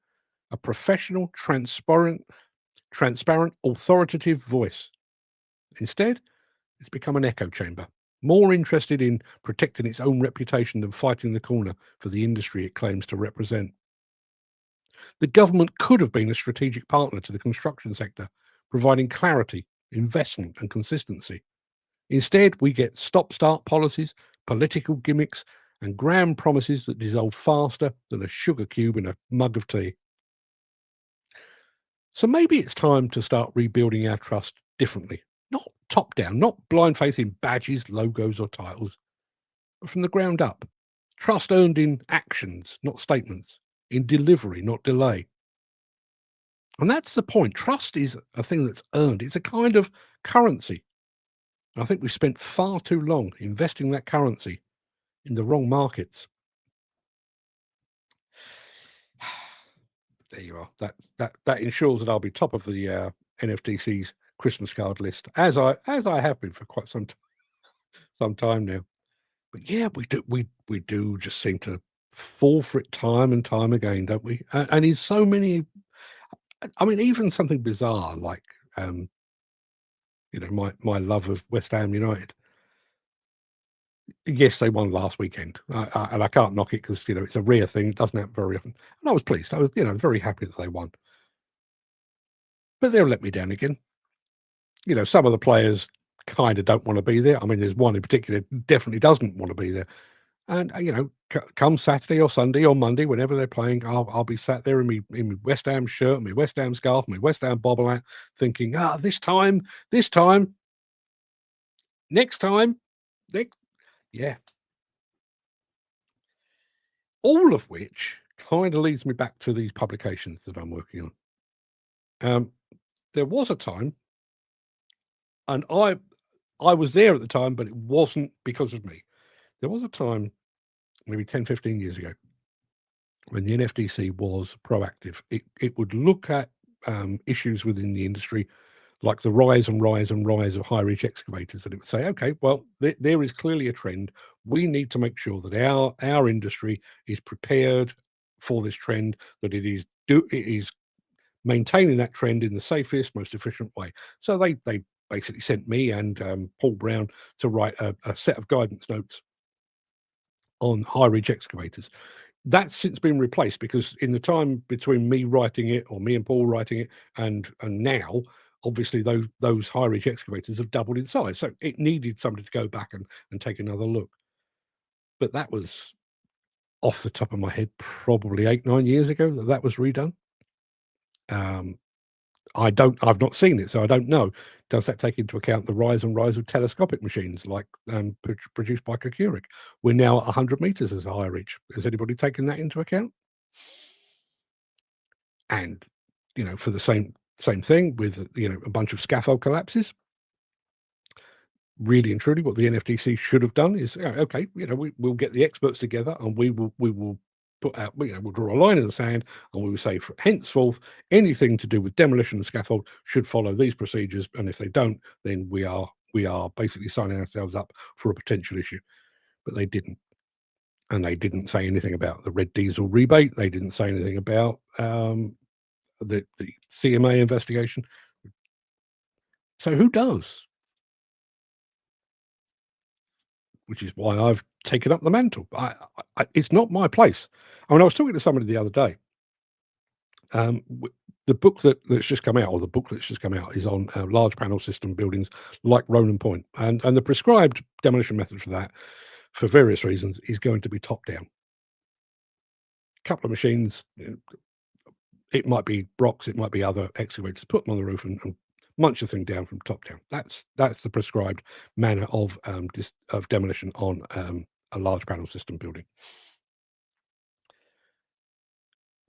a professional, transparent, authoritative voice. Instead, it's become an echo chamber, more interested in protecting its own reputation than fighting the corner for the industry it claims to represent. The government could have been a strategic partner to the construction sector, providing clarity, investment and consistency. Instead, we get stop-start policies, political gimmicks and grand promises that dissolve faster than a sugar cube in a mug of tea. So maybe it's time to start rebuilding our trust differently. Not top-down, not blind faith in badges, logos or titles, but from the ground up. Trust earned in actions, not statements, in delivery, not delay. And that's the point. Trust is a thing that's earned. It's a kind of currency. I think we've spent far too long investing that currency in the wrong markets. There you are. That ensures that I'll be top of the NFDC's Christmas card list, as I have been for quite some time now. But yeah, we do just seem to fall for it time and time again, don't we? And in so many, I mean, even something bizarre like my love of West Ham United. Yes, they won last weekend, and I can't knock it because it's a rare thing. It doesn't happen very often, and I was pleased. I was very happy that they won, but they'll let me down again. Some of the players kind of don't want to be there. I mean, there's one in particular definitely doesn't want to be there, and come Saturday or Sunday or Monday, whenever they're playing, I'll be sat there in my West Ham shirt, my West Ham scarf, my West Ham bobble hat, thinking, this time, next time, yeah. All of which kind of leads me back to these publications that I'm working on. There was a time, and I was there at the time, but it wasn't because of me. There was a time, maybe 10, 15 years ago, when the NFDC was proactive. It would look at issues within the industry, like the rise of high-reach excavators, and it would say, okay, well, there is clearly a trend. We need to make sure that our industry is prepared for this trend, that it is maintaining that trend in the safest, most efficient way. So they basically sent me and Paul Brown to write a set of guidance notes on high-reach excavators. That's since been replaced, because in the time between me writing it, or me and Paul writing it, and now, obviously those high-reach excavators have doubled in size. So it needed somebody to go back and take another look. But that was, off the top of my head, probably 8-9 years ago that was redone. I've not seen it, so I don't know. Does that take into account the rise of telescopic machines like produced by Kokurik? We're now at 100 meters as a high reach. Has anybody taken that into account? And for the same thing with a bunch of scaffold collapses. Really and truly, what the NFDC should have done is, okay, we'll get the experts together and we will put out, we'll draw a line in the sand, and we will say, henceforth, anything to do with demolition and scaffold should follow these procedures, and if they don't, then we are basically signing ourselves up for a potential issue. But they didn't, and they didn't say anything about the red diesel rebate. They didn't say anything about the CMA investigation. So who does? Which is why I've taken up the mantle. It's not my place. I mean, I was talking to somebody the other day. The book that's just come out, or the book that's just come out, is on large panel system buildings like Ronan Point, and the prescribed demolition method for that, for various reasons, is going to be top down. A couple of machines, It might be Brock's, it might be other excavators. Put them on the roof and munch the thing down from top down. That's the prescribed manner of demolition on a large panel system building.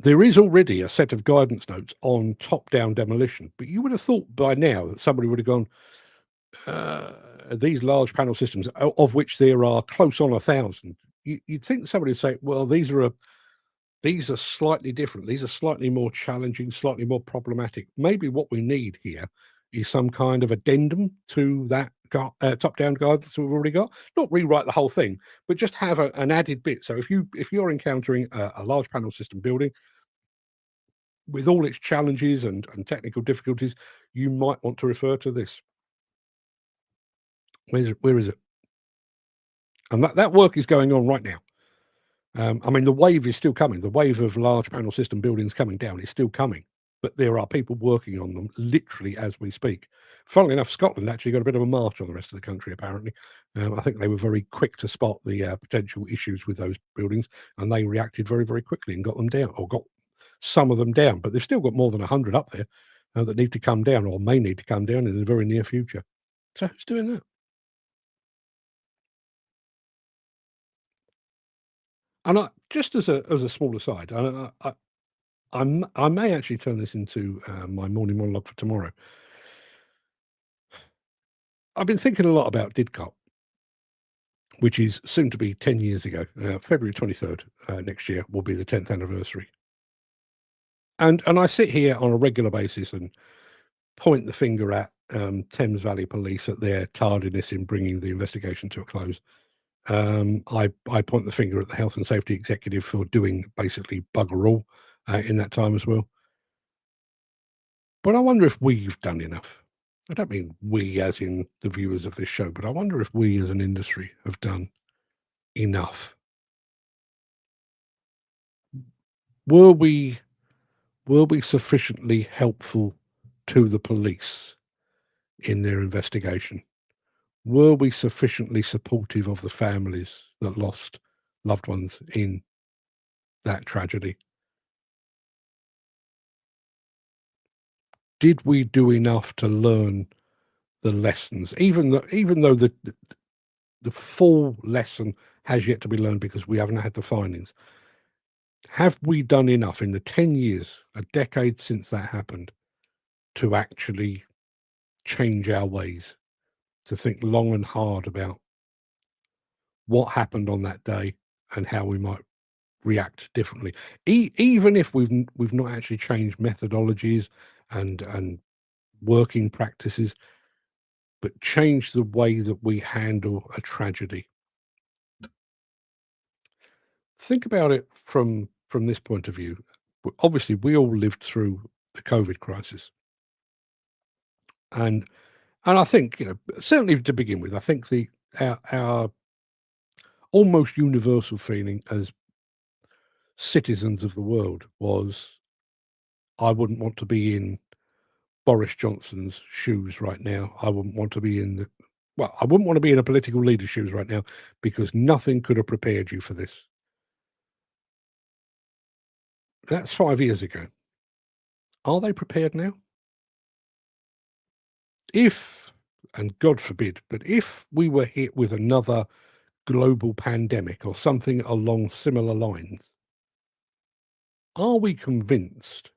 There is already a set of guidance notes on top-down demolition, but you would have thought by now that somebody would have gone, these large panel systems, of which there are close on 1,000. You'd think somebody would say, well, these are slightly different. These are slightly more challenging, slightly more problematic. Maybe what we need here is some kind of addendum to that top-down guidance that we've already got. Not rewrite the whole thing, but just have an added bit. So if you're encountering a large panel system building with all its challenges and technical difficulties, you might want to refer to this. Where is it? And that work is going on right now. I mean, the wave is still coming. The wave of large panel system buildings coming down is still coming, but there are people working on them literally as we speak. Funnily enough, Scotland actually got a bit of a march on the rest of the country, apparently. I think they were very quick to spot the potential issues with those buildings, and they reacted very, very quickly and got them down, or got some of them down. But they've still got more than 100 up there that need to come down, or may need to come down in the very near future. So who's doing that? And just as a small aside, I may actually turn this into my morning monologue for tomorrow. I've been thinking a lot about Didcot, which is soon to be 10 years ago. February 23rd next year will be the 10th anniversary. And I sit here on a regular basis and point the finger at Thames Valley Police at their tardiness in bringing the investigation to a close. I point the finger at the health and safety executive for doing basically bugger all in that time as well. But I wonder if we've done enough. I don't mean we as in the viewers of this show, but I wonder if we as an industry have done enough. Were we sufficiently helpful to the police in their investigation? Were we sufficiently supportive of the families that lost loved ones in that tragedy? Did we do enough to learn the lessons, even though the full lesson has yet to be learned because we haven't had the findings? Have we done enough in the 10 years, a decade since that happened, to actually change our ways, to think long and hard about what happened on that day and how we might react differently, even if we've not actually changed methodologies and working practices, but change the way that we handle a tragedy? Think about it from this point of view. Obviously, we all lived through the COVID crisis, and I think, certainly to begin with, I think our almost universal feeling as citizens of the world was, I wouldn't want to be in Boris Johnson's shoes right now. I wouldn't want to be I wouldn't want to be in a political leader's shoes right now, because nothing could have prepared you for this. That's 5 years ago. Are they prepared now? If, and God forbid, but if we were hit with another global pandemic or something along similar lines, are we convinced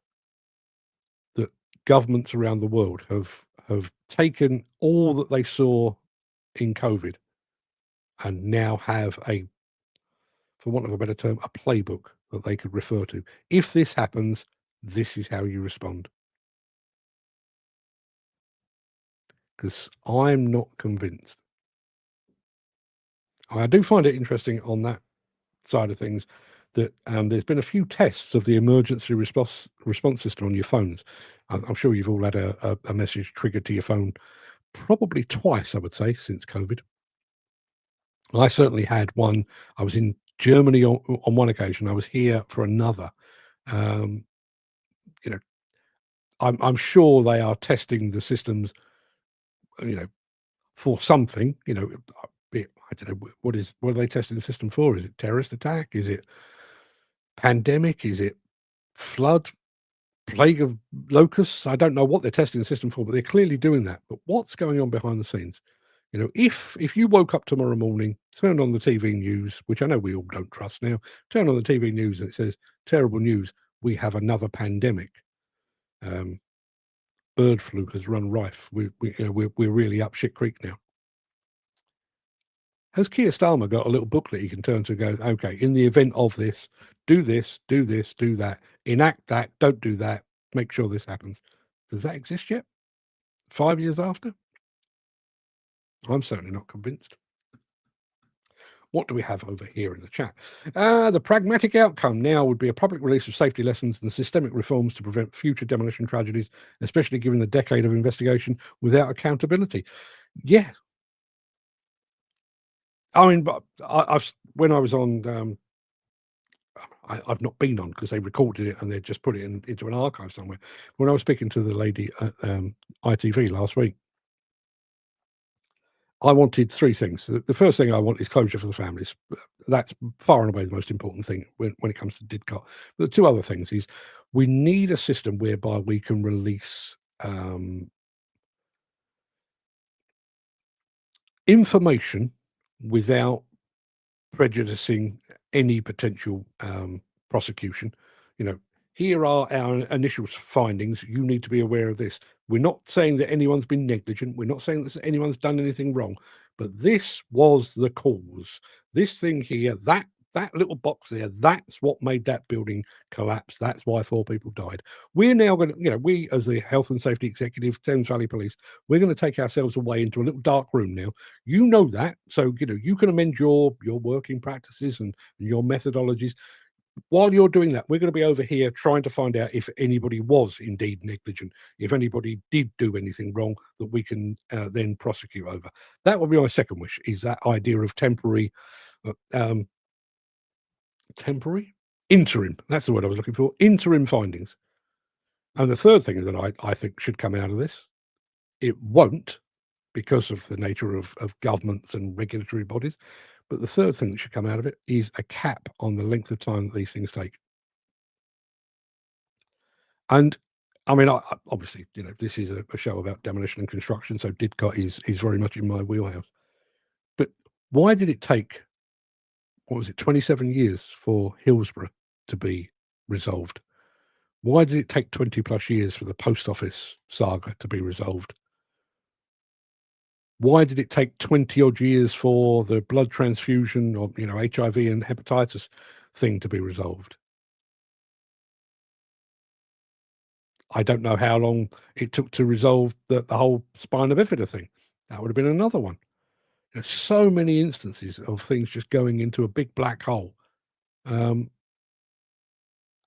that governments around the world have taken all that they saw in COVID and now have for want of a better term, a playbook that they could refer to? If this happens, this is how you respond. Because I'm not convinced. I do find it interesting on that side of things that there's been a few tests of the emergency response system on your phones. I'm sure you've all had a message triggered to your phone probably twice, I would say, since COVID. I certainly had one. I was in Germany on one occasion. I was here for another. I'm sure they are testing the systems, for something. I don't know, what are they testing the system for? Is it terrorist attack? Is it pandemic? Is it flood? plague of locusts. I don't know what they're testing the system for, but they're clearly doing that. But what's going on behind the scenes? You know, if you woke up tomorrow morning, turned on the TV news, which I know we all don't trust now, turn on the TV news and it says, terrible news, we have another pandemic. Bird flu has run rife. We're really up shit creek now. Has Keir Starmer got a little booklet he can turn to and go, okay, in the event of this, do this, do this, do that, enact that, don't do that, make sure this happens. Does that exist yet? 5 years after? I'm certainly not convinced. What do we have over here in the chat? The pragmatic outcome now would be a public release of safety lessons and systemic reforms to prevent future demolition tragedies, especially given the decade of investigation without accountability. Yeah. I mean, but when I was on, I've not been on because they recorded it and they just put it into an archive somewhere. When I was speaking to the lady at ITV last week, I wanted three things. The first thing I want is closure for the families. That's far and away the most important thing when it comes to Didcot. But the two other things is we need a system whereby we can release information without prejudicing any potential prosecution. You know, here are our initial findings. You need to be aware of this. We're not saying that anyone's been negligent. We're not saying that anyone's done anything wrong, but this was the cause. This thing here, that little box there, that's what made that building collapse. That's why 4 people died. We're now going to, we as the health and safety executive, Thames Valley Police, we're going to take ourselves away into a little dark room now. You know that, so you can amend your working practices and your methodologies. While you're doing that, we're going to be over here trying to find out if anybody was indeed negligent, if anybody did do anything wrong that we can then prosecute over. That would be my second wish, is that idea of interim, that's the word I was looking for, interim findings. And the third thing that I think should come out of this, it won't because of the nature of governments and regulatory bodies, but the third thing that should come out of it is a cap on the length of time that these things take. And I mean, obviously, this is a show about demolition and construction, so Didcot is very much in my wheelhouse. But why did it take, 27 years for Hillsborough to be resolved? Why did it take 20 plus years for the post office saga to be resolved? Why did it take 20 odd years for the blood transfusion or, HIV and hepatitis thing to be resolved? I don't know how long it took to resolve the whole spina bifida thing. That would have been another one. There's so many instances of things just going into a big black hole. And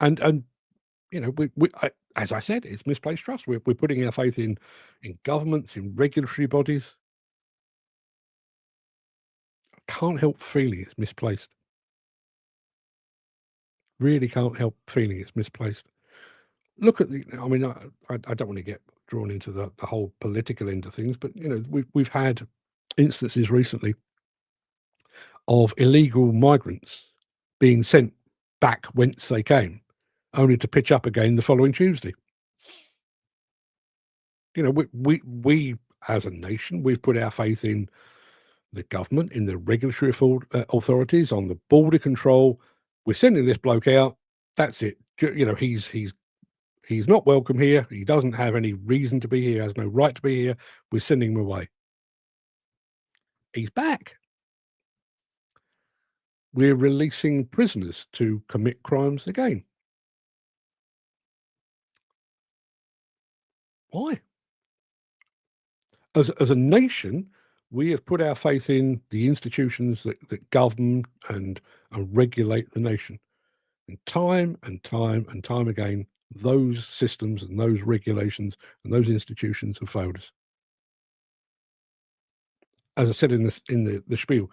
as I said, it's misplaced trust. We're putting our faith in governments, in regulatory bodies. I can't help feeling it's misplaced. Really can't help feeling it's misplaced. Look at I don't want to get drawn into the whole political end of things, but we've had instances recently of illegal migrants being sent back whence they came, only to pitch up again the following Tuesday. We as a nation, we've put our faith in the government, in the regulatory authorities, on the border control. We're sending this bloke out. That's it. He's not welcome here. He doesn't have any reason to be here. He has no right to be here. We're sending him away. He's back. We're releasing prisoners to commit crimes again. Why? As a nation, we have put our faith in the institutions that govern and regulate the nation. And time again, those systems and those regulations and those institutions have failed us. As I said in the spiel,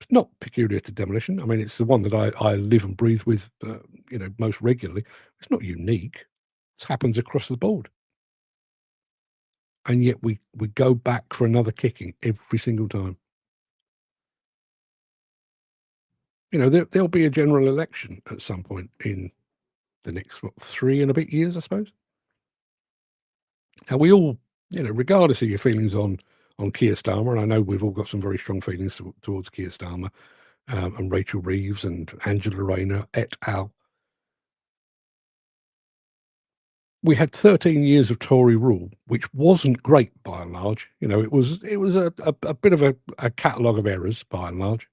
it's not peculiar to demolition. I mean, it's the one that I live and breathe with, most regularly. It's not unique. It happens across the board. And yet we go back for another kicking every single time. There'll be a general election at some point in the next 3 and a bit years, I suppose. Now, we all, regardless of your feelings on Keir Starmer, and I know we've all got some very strong feelings towards Keir Starmer and Rachel Reeves and Angela Rayner et al. We had 13 years of Tory rule, which wasn't great by and large. It was a bit of a catalogue of errors by and large.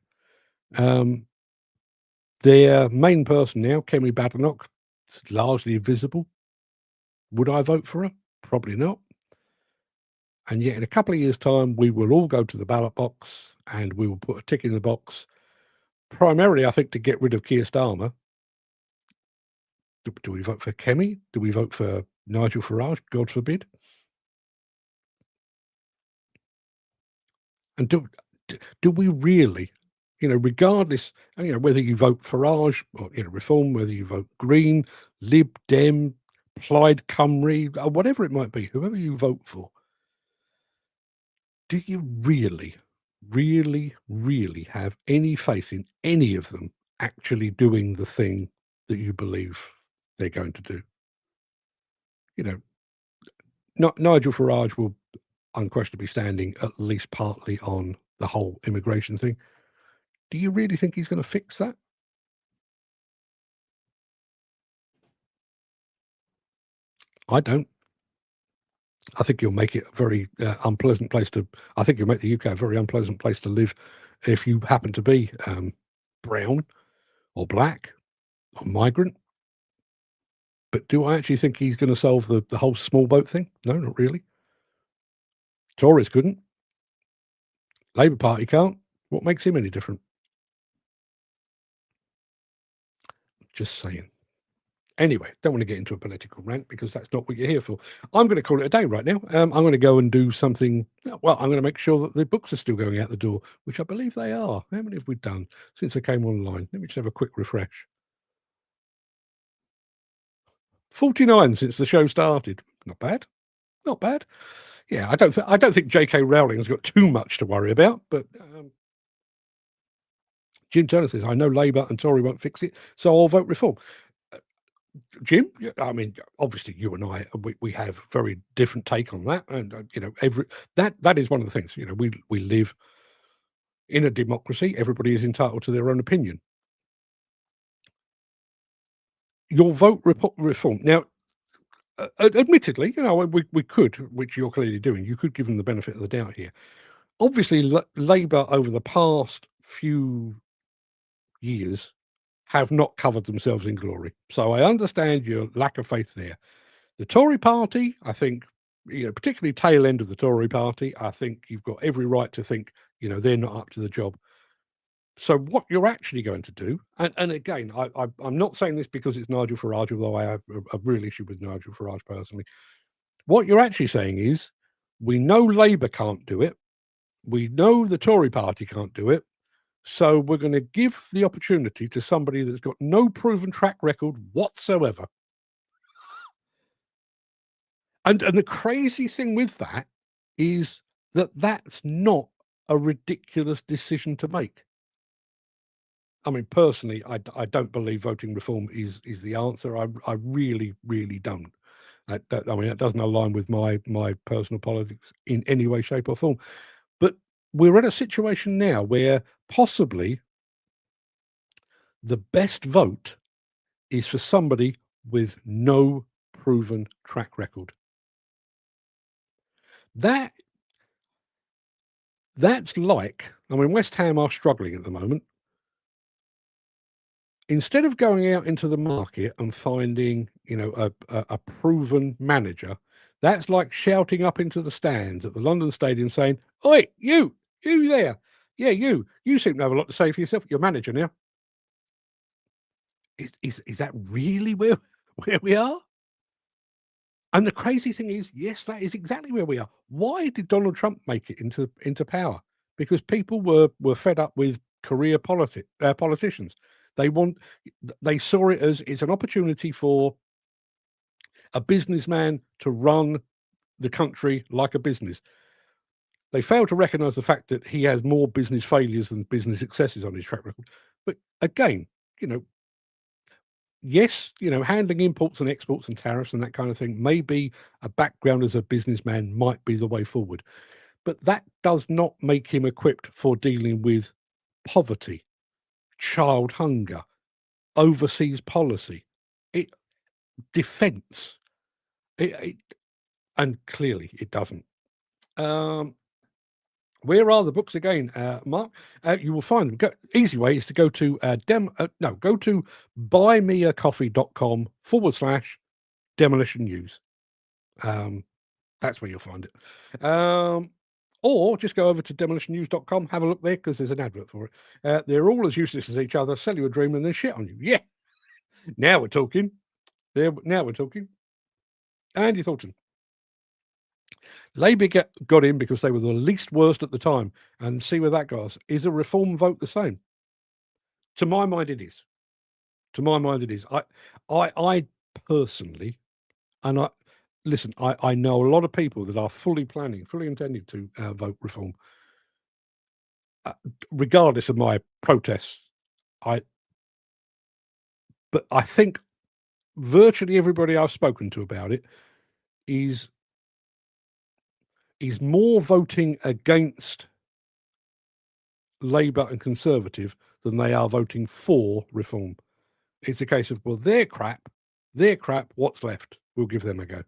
Their main person now, Kemi Badenoch, is largely invisible. Would I vote for her? Probably not. And yet in a couple of years' time, we will all go to the ballot box and we will put a tick in the box, primarily, I think, to get rid of Keir Starmer. Do we vote for Kemi? Do we vote for Nigel Farage? God forbid. And do we really, regardless, whether you vote Farage or Reform, whether you vote Green, Lib Dem, Plaid Cymru, or whatever it might be, whoever you vote for, do you really, really, really have any faith in any of them actually doing the thing that you believe they're going to do? Nigel Farage will unquestionably be standing at least partly on the whole immigration thing. Do you really think he's going to fix that? I don't. I think you'll make it a very unpleasant place to. I think you'll make the UK a very unpleasant place to live if you happen to be brown or black or migrant. But do I actually think he's going to solve the whole small boat thing? No, not really. Tories couldn't. Labour Party can't. What makes him any different? Just saying. Anyway, don't want to get into a political rant because that's not what you're here for. I'm going to call it a day right now. I'm going to go and do something. Well, I'm going to make sure that the books are still going out the door, which I believe they are. How many have we done since I came online? Let me just have a quick refresh. 49 since the show started. Not bad. Not bad. Yeah, I don't think J.K. Rowling has got too much to worry about, but Jim Turner says, I know Labour and Tory won't fix it, so I'll vote Reform. Jim, I mean, obviously you and I, we have very different take on that. And, that is one of the things, we live in a democracy. Everybody is entitled to their own opinion. Your vote Reform. Now, admittedly, we could, which you're clearly doing, you could give them the benefit of the doubt here. Obviously, Labour over the past few years have not covered themselves in glory. So I understand your lack of faith there. The Tory party, I think, particularly tail end of the Tory party, I think you've got every right to think, they're not up to the job. So what you're actually going to do, and again, I'm not saying this because it's Nigel Farage, although I have a real issue with Nigel Farage personally. What you're actually saying is, we know Labour can't do it. We know the Tory party can't do it. So we're going to give the opportunity to somebody that's got no proven track record whatsoever. And the crazy thing with that is that that's not a ridiculous decision to make. I mean, personally, I don't believe voting Reform is the answer. I really, really don't. I mean, that doesn't align with my personal politics in any way, shape, or form. But we're at a situation now where possibly the best vote is for somebody with no proven track record. That's like, I mean, West Ham are struggling at the moment. Instead of going out into the market and finding, a proven manager, that's like shouting up into the stands at the London Stadium saying, "Oi, you there. Yeah, you seem to have a lot to say for yourself. You're manager now." Is that really where we are? And the crazy thing is, yes, that is exactly where we are. Why did Donald Trump make it into power? Because people were fed up with career politicians. They saw it as it's an opportunity for a businessman to run the country like a business. They failed to recognize the fact that he has more business failures than business successes on his track record. But again, yes, handling imports and exports and tariffs and that kind of thing may be a background as a businessman, might be the way forward. But that does not make him equipped for dealing with poverty, child hunger, overseas policy, defence. And clearly it doesn't. Where are the books again, Mark? You will find them. Easy way is to go to go to buymeacoffee.com/demolition news. That's where you'll find it. Or just go over to demolitionnews.com, have a look there, because there's an advert for it. They're all as useless as each other, sell you a dream and then shit on you. Yeah. Now we're talking. Now we're talking. Andy Thornton. Labour got in because they were the least worst at the time, and see where that got us. Is a reform vote the same? To my mind, it is. To my mind, it is. I personally, and I know a lot of people that are fully intending to vote reform, regardless of my protests. But I think virtually everybody I've spoken to about it is more voting against Labour and Conservative than they are voting for reform. It's a case of, well, they're crap, what's left? We'll give them a go.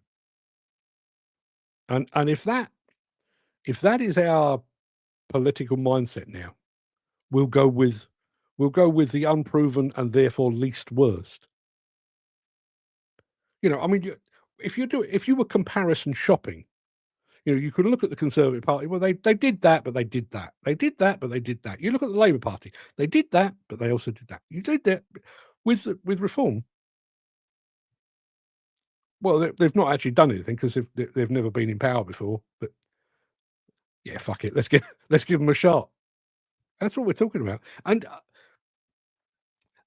And if that is our political mindset now, we'll go with the unproven and therefore least worst. I mean, if you were comparison shopping, you could look at the Conservative Party. Well, they did that, but they did that. They did that, but they did that. You look at the Labour Party. They did that, but they also did that. You did that with reform. Well, they've not actually done anything because they've never been in power before. But yeah, fuck it. Let's give them a shot. That's what we're talking about. And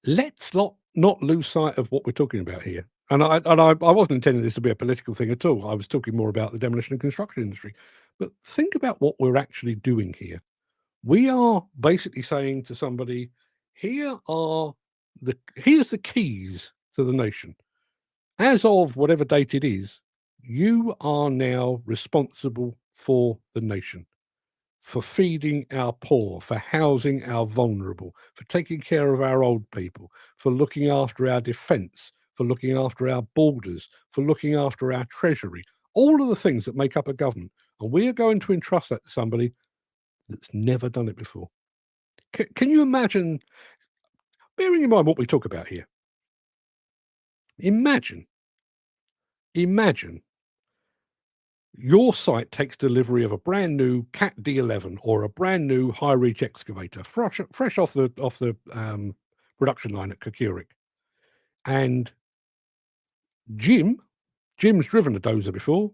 let's not lose sight of what we're talking about here. And I wasn't intending this to be a political thing at all. I was talking more about the demolition and construction industry. But think about what we're actually doing here. We are basically saying to somebody, here's the keys to the nation. As of whatever date it is, you are now responsible for the nation, for feeding our poor, for housing our vulnerable, for taking care of our old people, for looking after our defence, for looking after our borders, for looking after our treasury, all of the things that make up a government. And we are going to entrust that to somebody that's never done it before. Can you imagine, bearing in mind what we talk about here, imagine your site takes delivery of a brand new Cat D11 or a brand new high reach excavator, fresh off the production line at Kokurik. And Jim's driven a dozer before.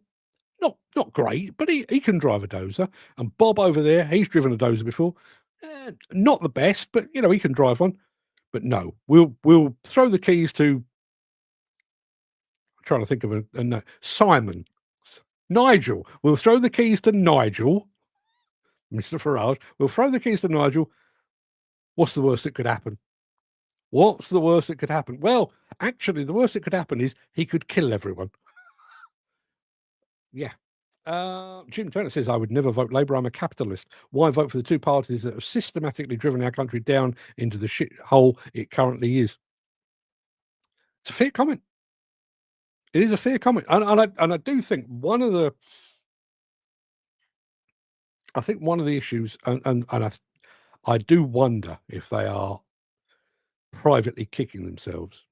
Not great, but he can drive a dozer. And Bob over there, he's driven a dozer before. Not the best, but he can drive one. But no, we'll throw the keys to. I'm trying to think of a no, Simon, Nigel. We'll throw the keys to Nigel, Mr. Farage. We'll throw the keys to Nigel. What's the worst that could happen? What's the worst that could happen? Well, actually, the worst that could happen is he could kill everyone. Yeah. Jim Turner says, I would never vote Labour. I'm a capitalist. Why vote for the two parties that have systematically driven our country down into the shit hole it currently is? It's a fair comment. It is a fair comment. And I do think one of the issues, and I do wonder if they are privately kicking themselves.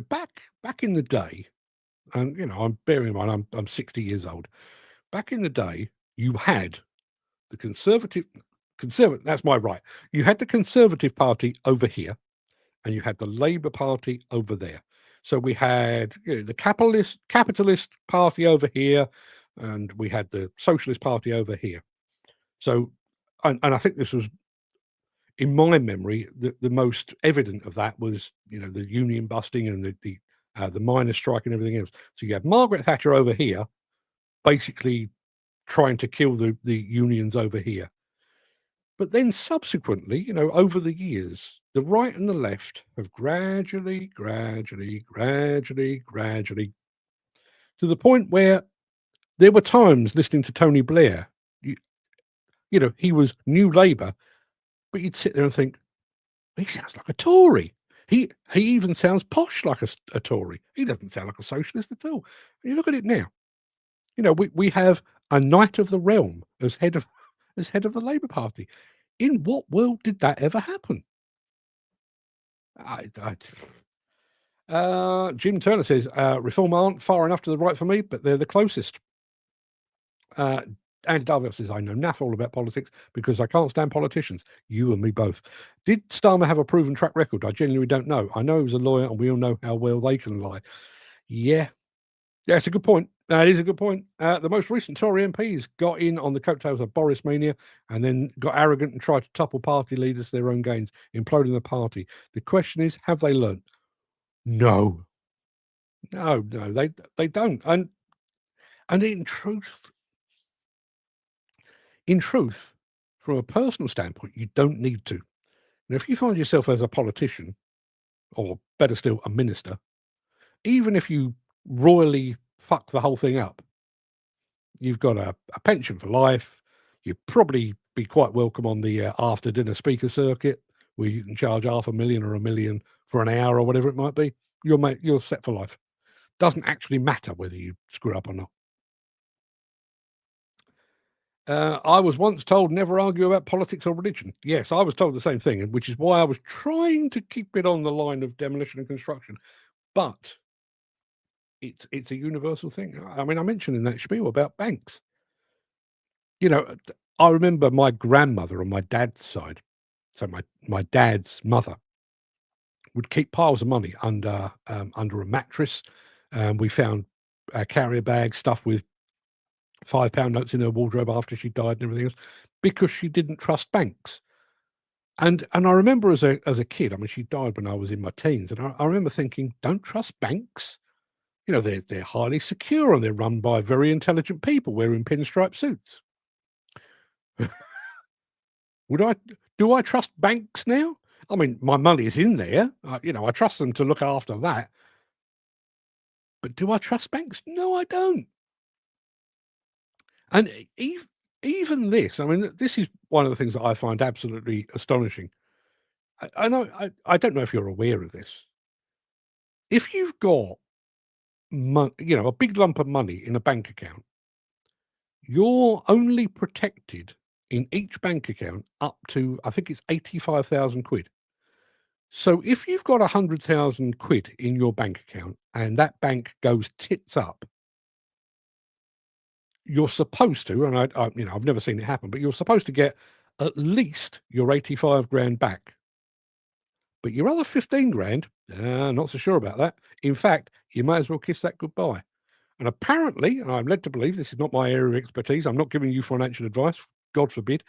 Back in the day, and I'm bearing in mind I'm 60 years old. Back in the day, you had the conservative. That's my right. You had the Conservative Party over here, and you had the Labour Party over there. So we had the capitalist party over here, and we had the Socialist Party over here. So, and I think this was, in my memory, the most evident of that was the union busting and the miners' strike and everything else. So you had Margaret Thatcher over here, basically trying to kill the unions over here. But then subsequently, over the years, the right and the left have gradually, to the point where there were times listening to Tony Blair, you know, he was New Labour, but you'd sit there and think, he sounds like a Tory. He even sounds posh like a Tory. He doesn't sound like a socialist at all. And you look at it now. You know, we have a Knight of the Realm as head of the Labour Party. In what world did that ever happen? Jim Turner says, Reform aren't far enough to the right for me, but they're the closest. Andy Darville says, I know naff all about politics because I can't stand politicians. You and me both. Did Starmer have a proven track record? I genuinely don't know. I know he was a lawyer and we all know how well they can lie. Yeah, it's a good point. That is a good point. The most recent Tory MPs got in on the coattails of Boris Mania and then got arrogant and tried to topple party leaders to their own gains, imploding the party. The question is, have they learnt? No, they don't. And in truth, from a personal standpoint, you don't need to. And if you find yourself as a politician, or better still, a minister, even if you royally fuck the whole thing up, you've got a pension for life. You'd probably be quite welcome on the after dinner speaker circuit, where you can charge $500,000 or $1 million for an hour or whatever it might be. You're set for life. Doesn't actually matter whether you screw up or not. I was once told never argue about politics or religion. Yes, I was told the same thing, which is why I was trying to keep it on the line of demolition and construction. But it's a universal thing. I mean, I mentioned in that spiel about banks. You know, I remember my grandmother on my dad's side, so my dad's mother, would keep piles of money under a mattress. We found carrier bags stuffed with £5 notes in her wardrobe after she died and everything else, because she didn't trust banks. And I remember as a kid, I mean, she died when I was in my teens, and I remember thinking, don't trust banks. You know, they're highly secure and they're run by very intelligent people wearing pinstripe suits. Do I trust banks now? I mean, my money's in there. I trust them to look after that. But do I trust banks? No, I don't. And even this, I mean, this is one of the things that I find absolutely astonishing. I don't know if you're aware of this. If you've got a big lump of money in a bank account, you're only protected in each bank account up to, I think it's 85,000 quid. So if you've got 100,000 quid in your bank account and that bank goes tits up, you're supposed to, and I've never seen it happen, but you're supposed to get at least your 85 grand back. But your other 15 grand, not so sure about that. In fact, you may as well kiss that goodbye. And apparently, and I'm led to believe, this is not my area of expertise, I'm not giving you financial advice, God forbid,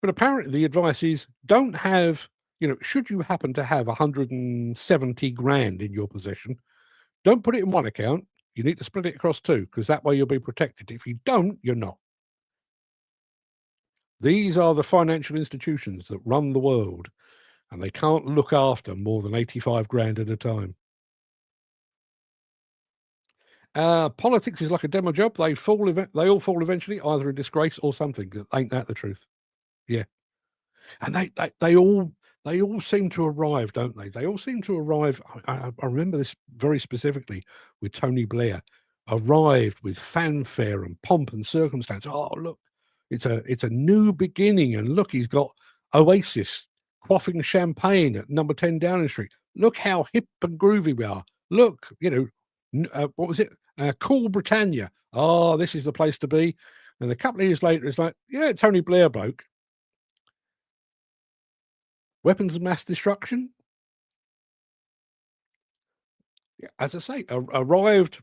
but apparently the advice is don't have, should you happen to have 170 grand in your possession, don't put it in one account. You need to split it across two, because that way you'll be protected. If you don't, you're not. These are the financial institutions that run the world, and they can't look after more than 85 grand at a time. Politics is like a demo job. They all fall eventually, either in disgrace or something. Ain't that the truth? Yeah. And they all seem to arrive, don't they? They all seem to arrive. I remember this very specifically with Tony Blair. Arrived with fanfare and pomp and circumstance. Oh, look, it's a new beginning, and look, he's got Oasis quaffing champagne at number 10 Downing Street. Look how hip and groovy we are. Look, what was it? Cool Britannia. Oh, this is the place to be. And a couple of years later, it's like, yeah, Tony Blair bloke. Weapons of mass destruction. Yeah, as I say, arrived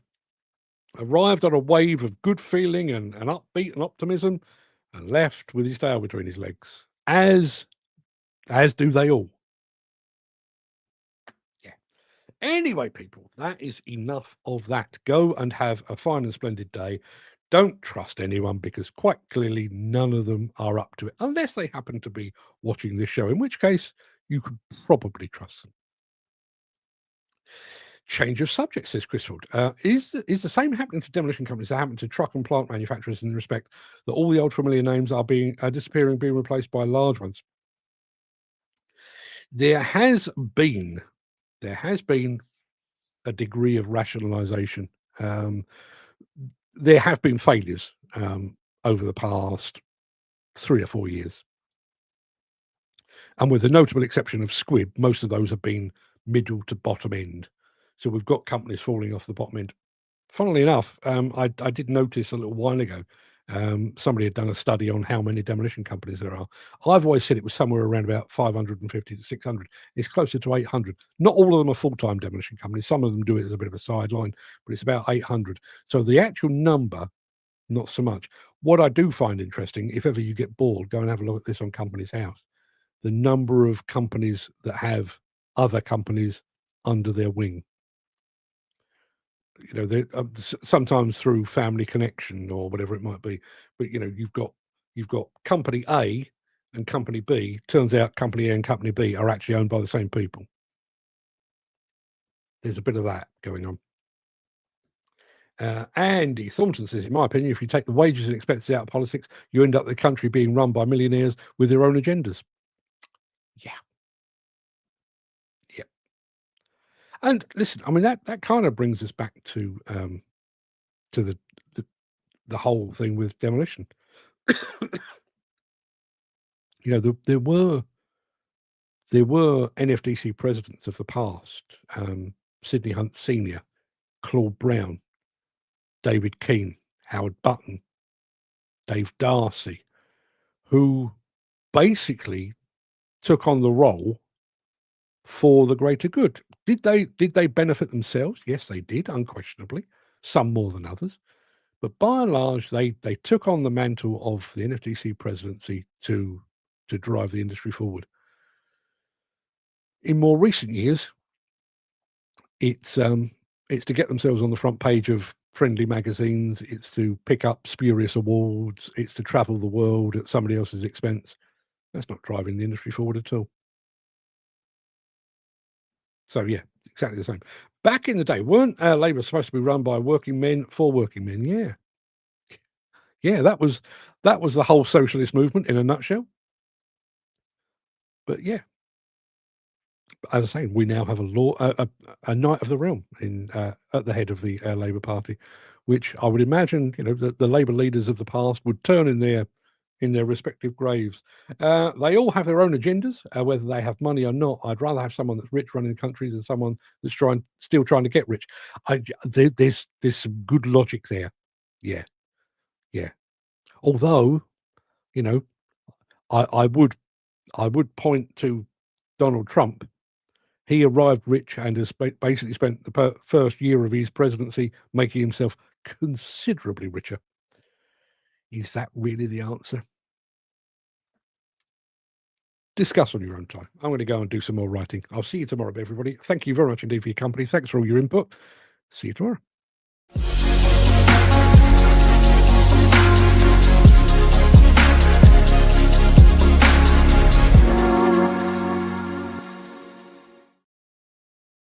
on a wave of good feeling and upbeat and optimism, and left with his tail between his legs, as do they all. Yeah. Anyway, people, that is enough of that. Go and have a fine and splendid day. Don't trust anyone, because quite clearly none of them are up to it, unless they happen to be watching this show, in which case you could probably trust them. Change of subject, says Chrisfield. Is the same happening to demolition companies that happen to truck and plant manufacturers in respect that all the old familiar names are disappearing, being replaced by large ones? There has been a degree of rationalization. There have been failures over the past 3 or 4 years. And with the notable exception of Squib, most of those have been middle to bottom end. So we've got companies falling off the bottom end. Funnily enough, I did notice a little while ago, somebody had done a study on how many demolition companies there are. I've always said it was somewhere around about 550 to 600. It's closer to 800. Not all of them are full-time demolition companies. Some of them do it as a bit of a sideline, but it's about 800. So the actual number, not so much. What I do find interesting, if ever you get bored, go and have a look at this on Companies House. The number of companies that have other companies under their wing. You know, they sometimes through family connection or whatever it might be. But you know, you've got company A and company B. Turns out company A and company B are actually owned by the same people. There's a bit of that going on. Andy Thornton says, in my opinion, if you take the wages and expenses out of politics, you end up the country being run by millionaires with their own agendas. Yeah. Yeah. And listen, I mean, that kind of brings us back to the whole thing with demolition. You know, there were NFDC presidents of the past, Sidney Hunt Sr., Claude Brown, David Keane, Howard Button, Dave Darcy, who basically took on the role for the greater good. Did they benefit themselves? Yes, they did, unquestionably. Some more than others. But by and large, they took on the mantle of the NFDC presidency to drive the industry forward. In more recent years, it's to get themselves on the front page of friendly magazines. It's to pick up spurious awards. It's to travel the world at somebody else's expense. That's not driving the industry forward at all. So yeah, exactly the same. Back in the day, weren't Labour supposed to be run by working men for working men? Yeah. Yeah, that was the whole socialist movement in a nutshell. But yeah, as I say, we now have a Knight of the Realm at the head of the Labour Party, which I would imagine, you know, the Labour leaders of the past would turn in their respective graves. They all have their own agendas, whether they have money or not. I'd rather have someone that's rich running the country than someone that's still trying to get rich. There's some good logic there. Yeah, yeah. Although, you know, I would point to Donald Trump. He arrived rich and has basically spent the first year of his presidency making himself considerably richer. Is that really the answer? Discuss on your own time. I'm going to go and do some more writing. I'll see you tomorrow, everybody. Thank you very much indeed for your company. Thanks for all your input. See you tomorrow.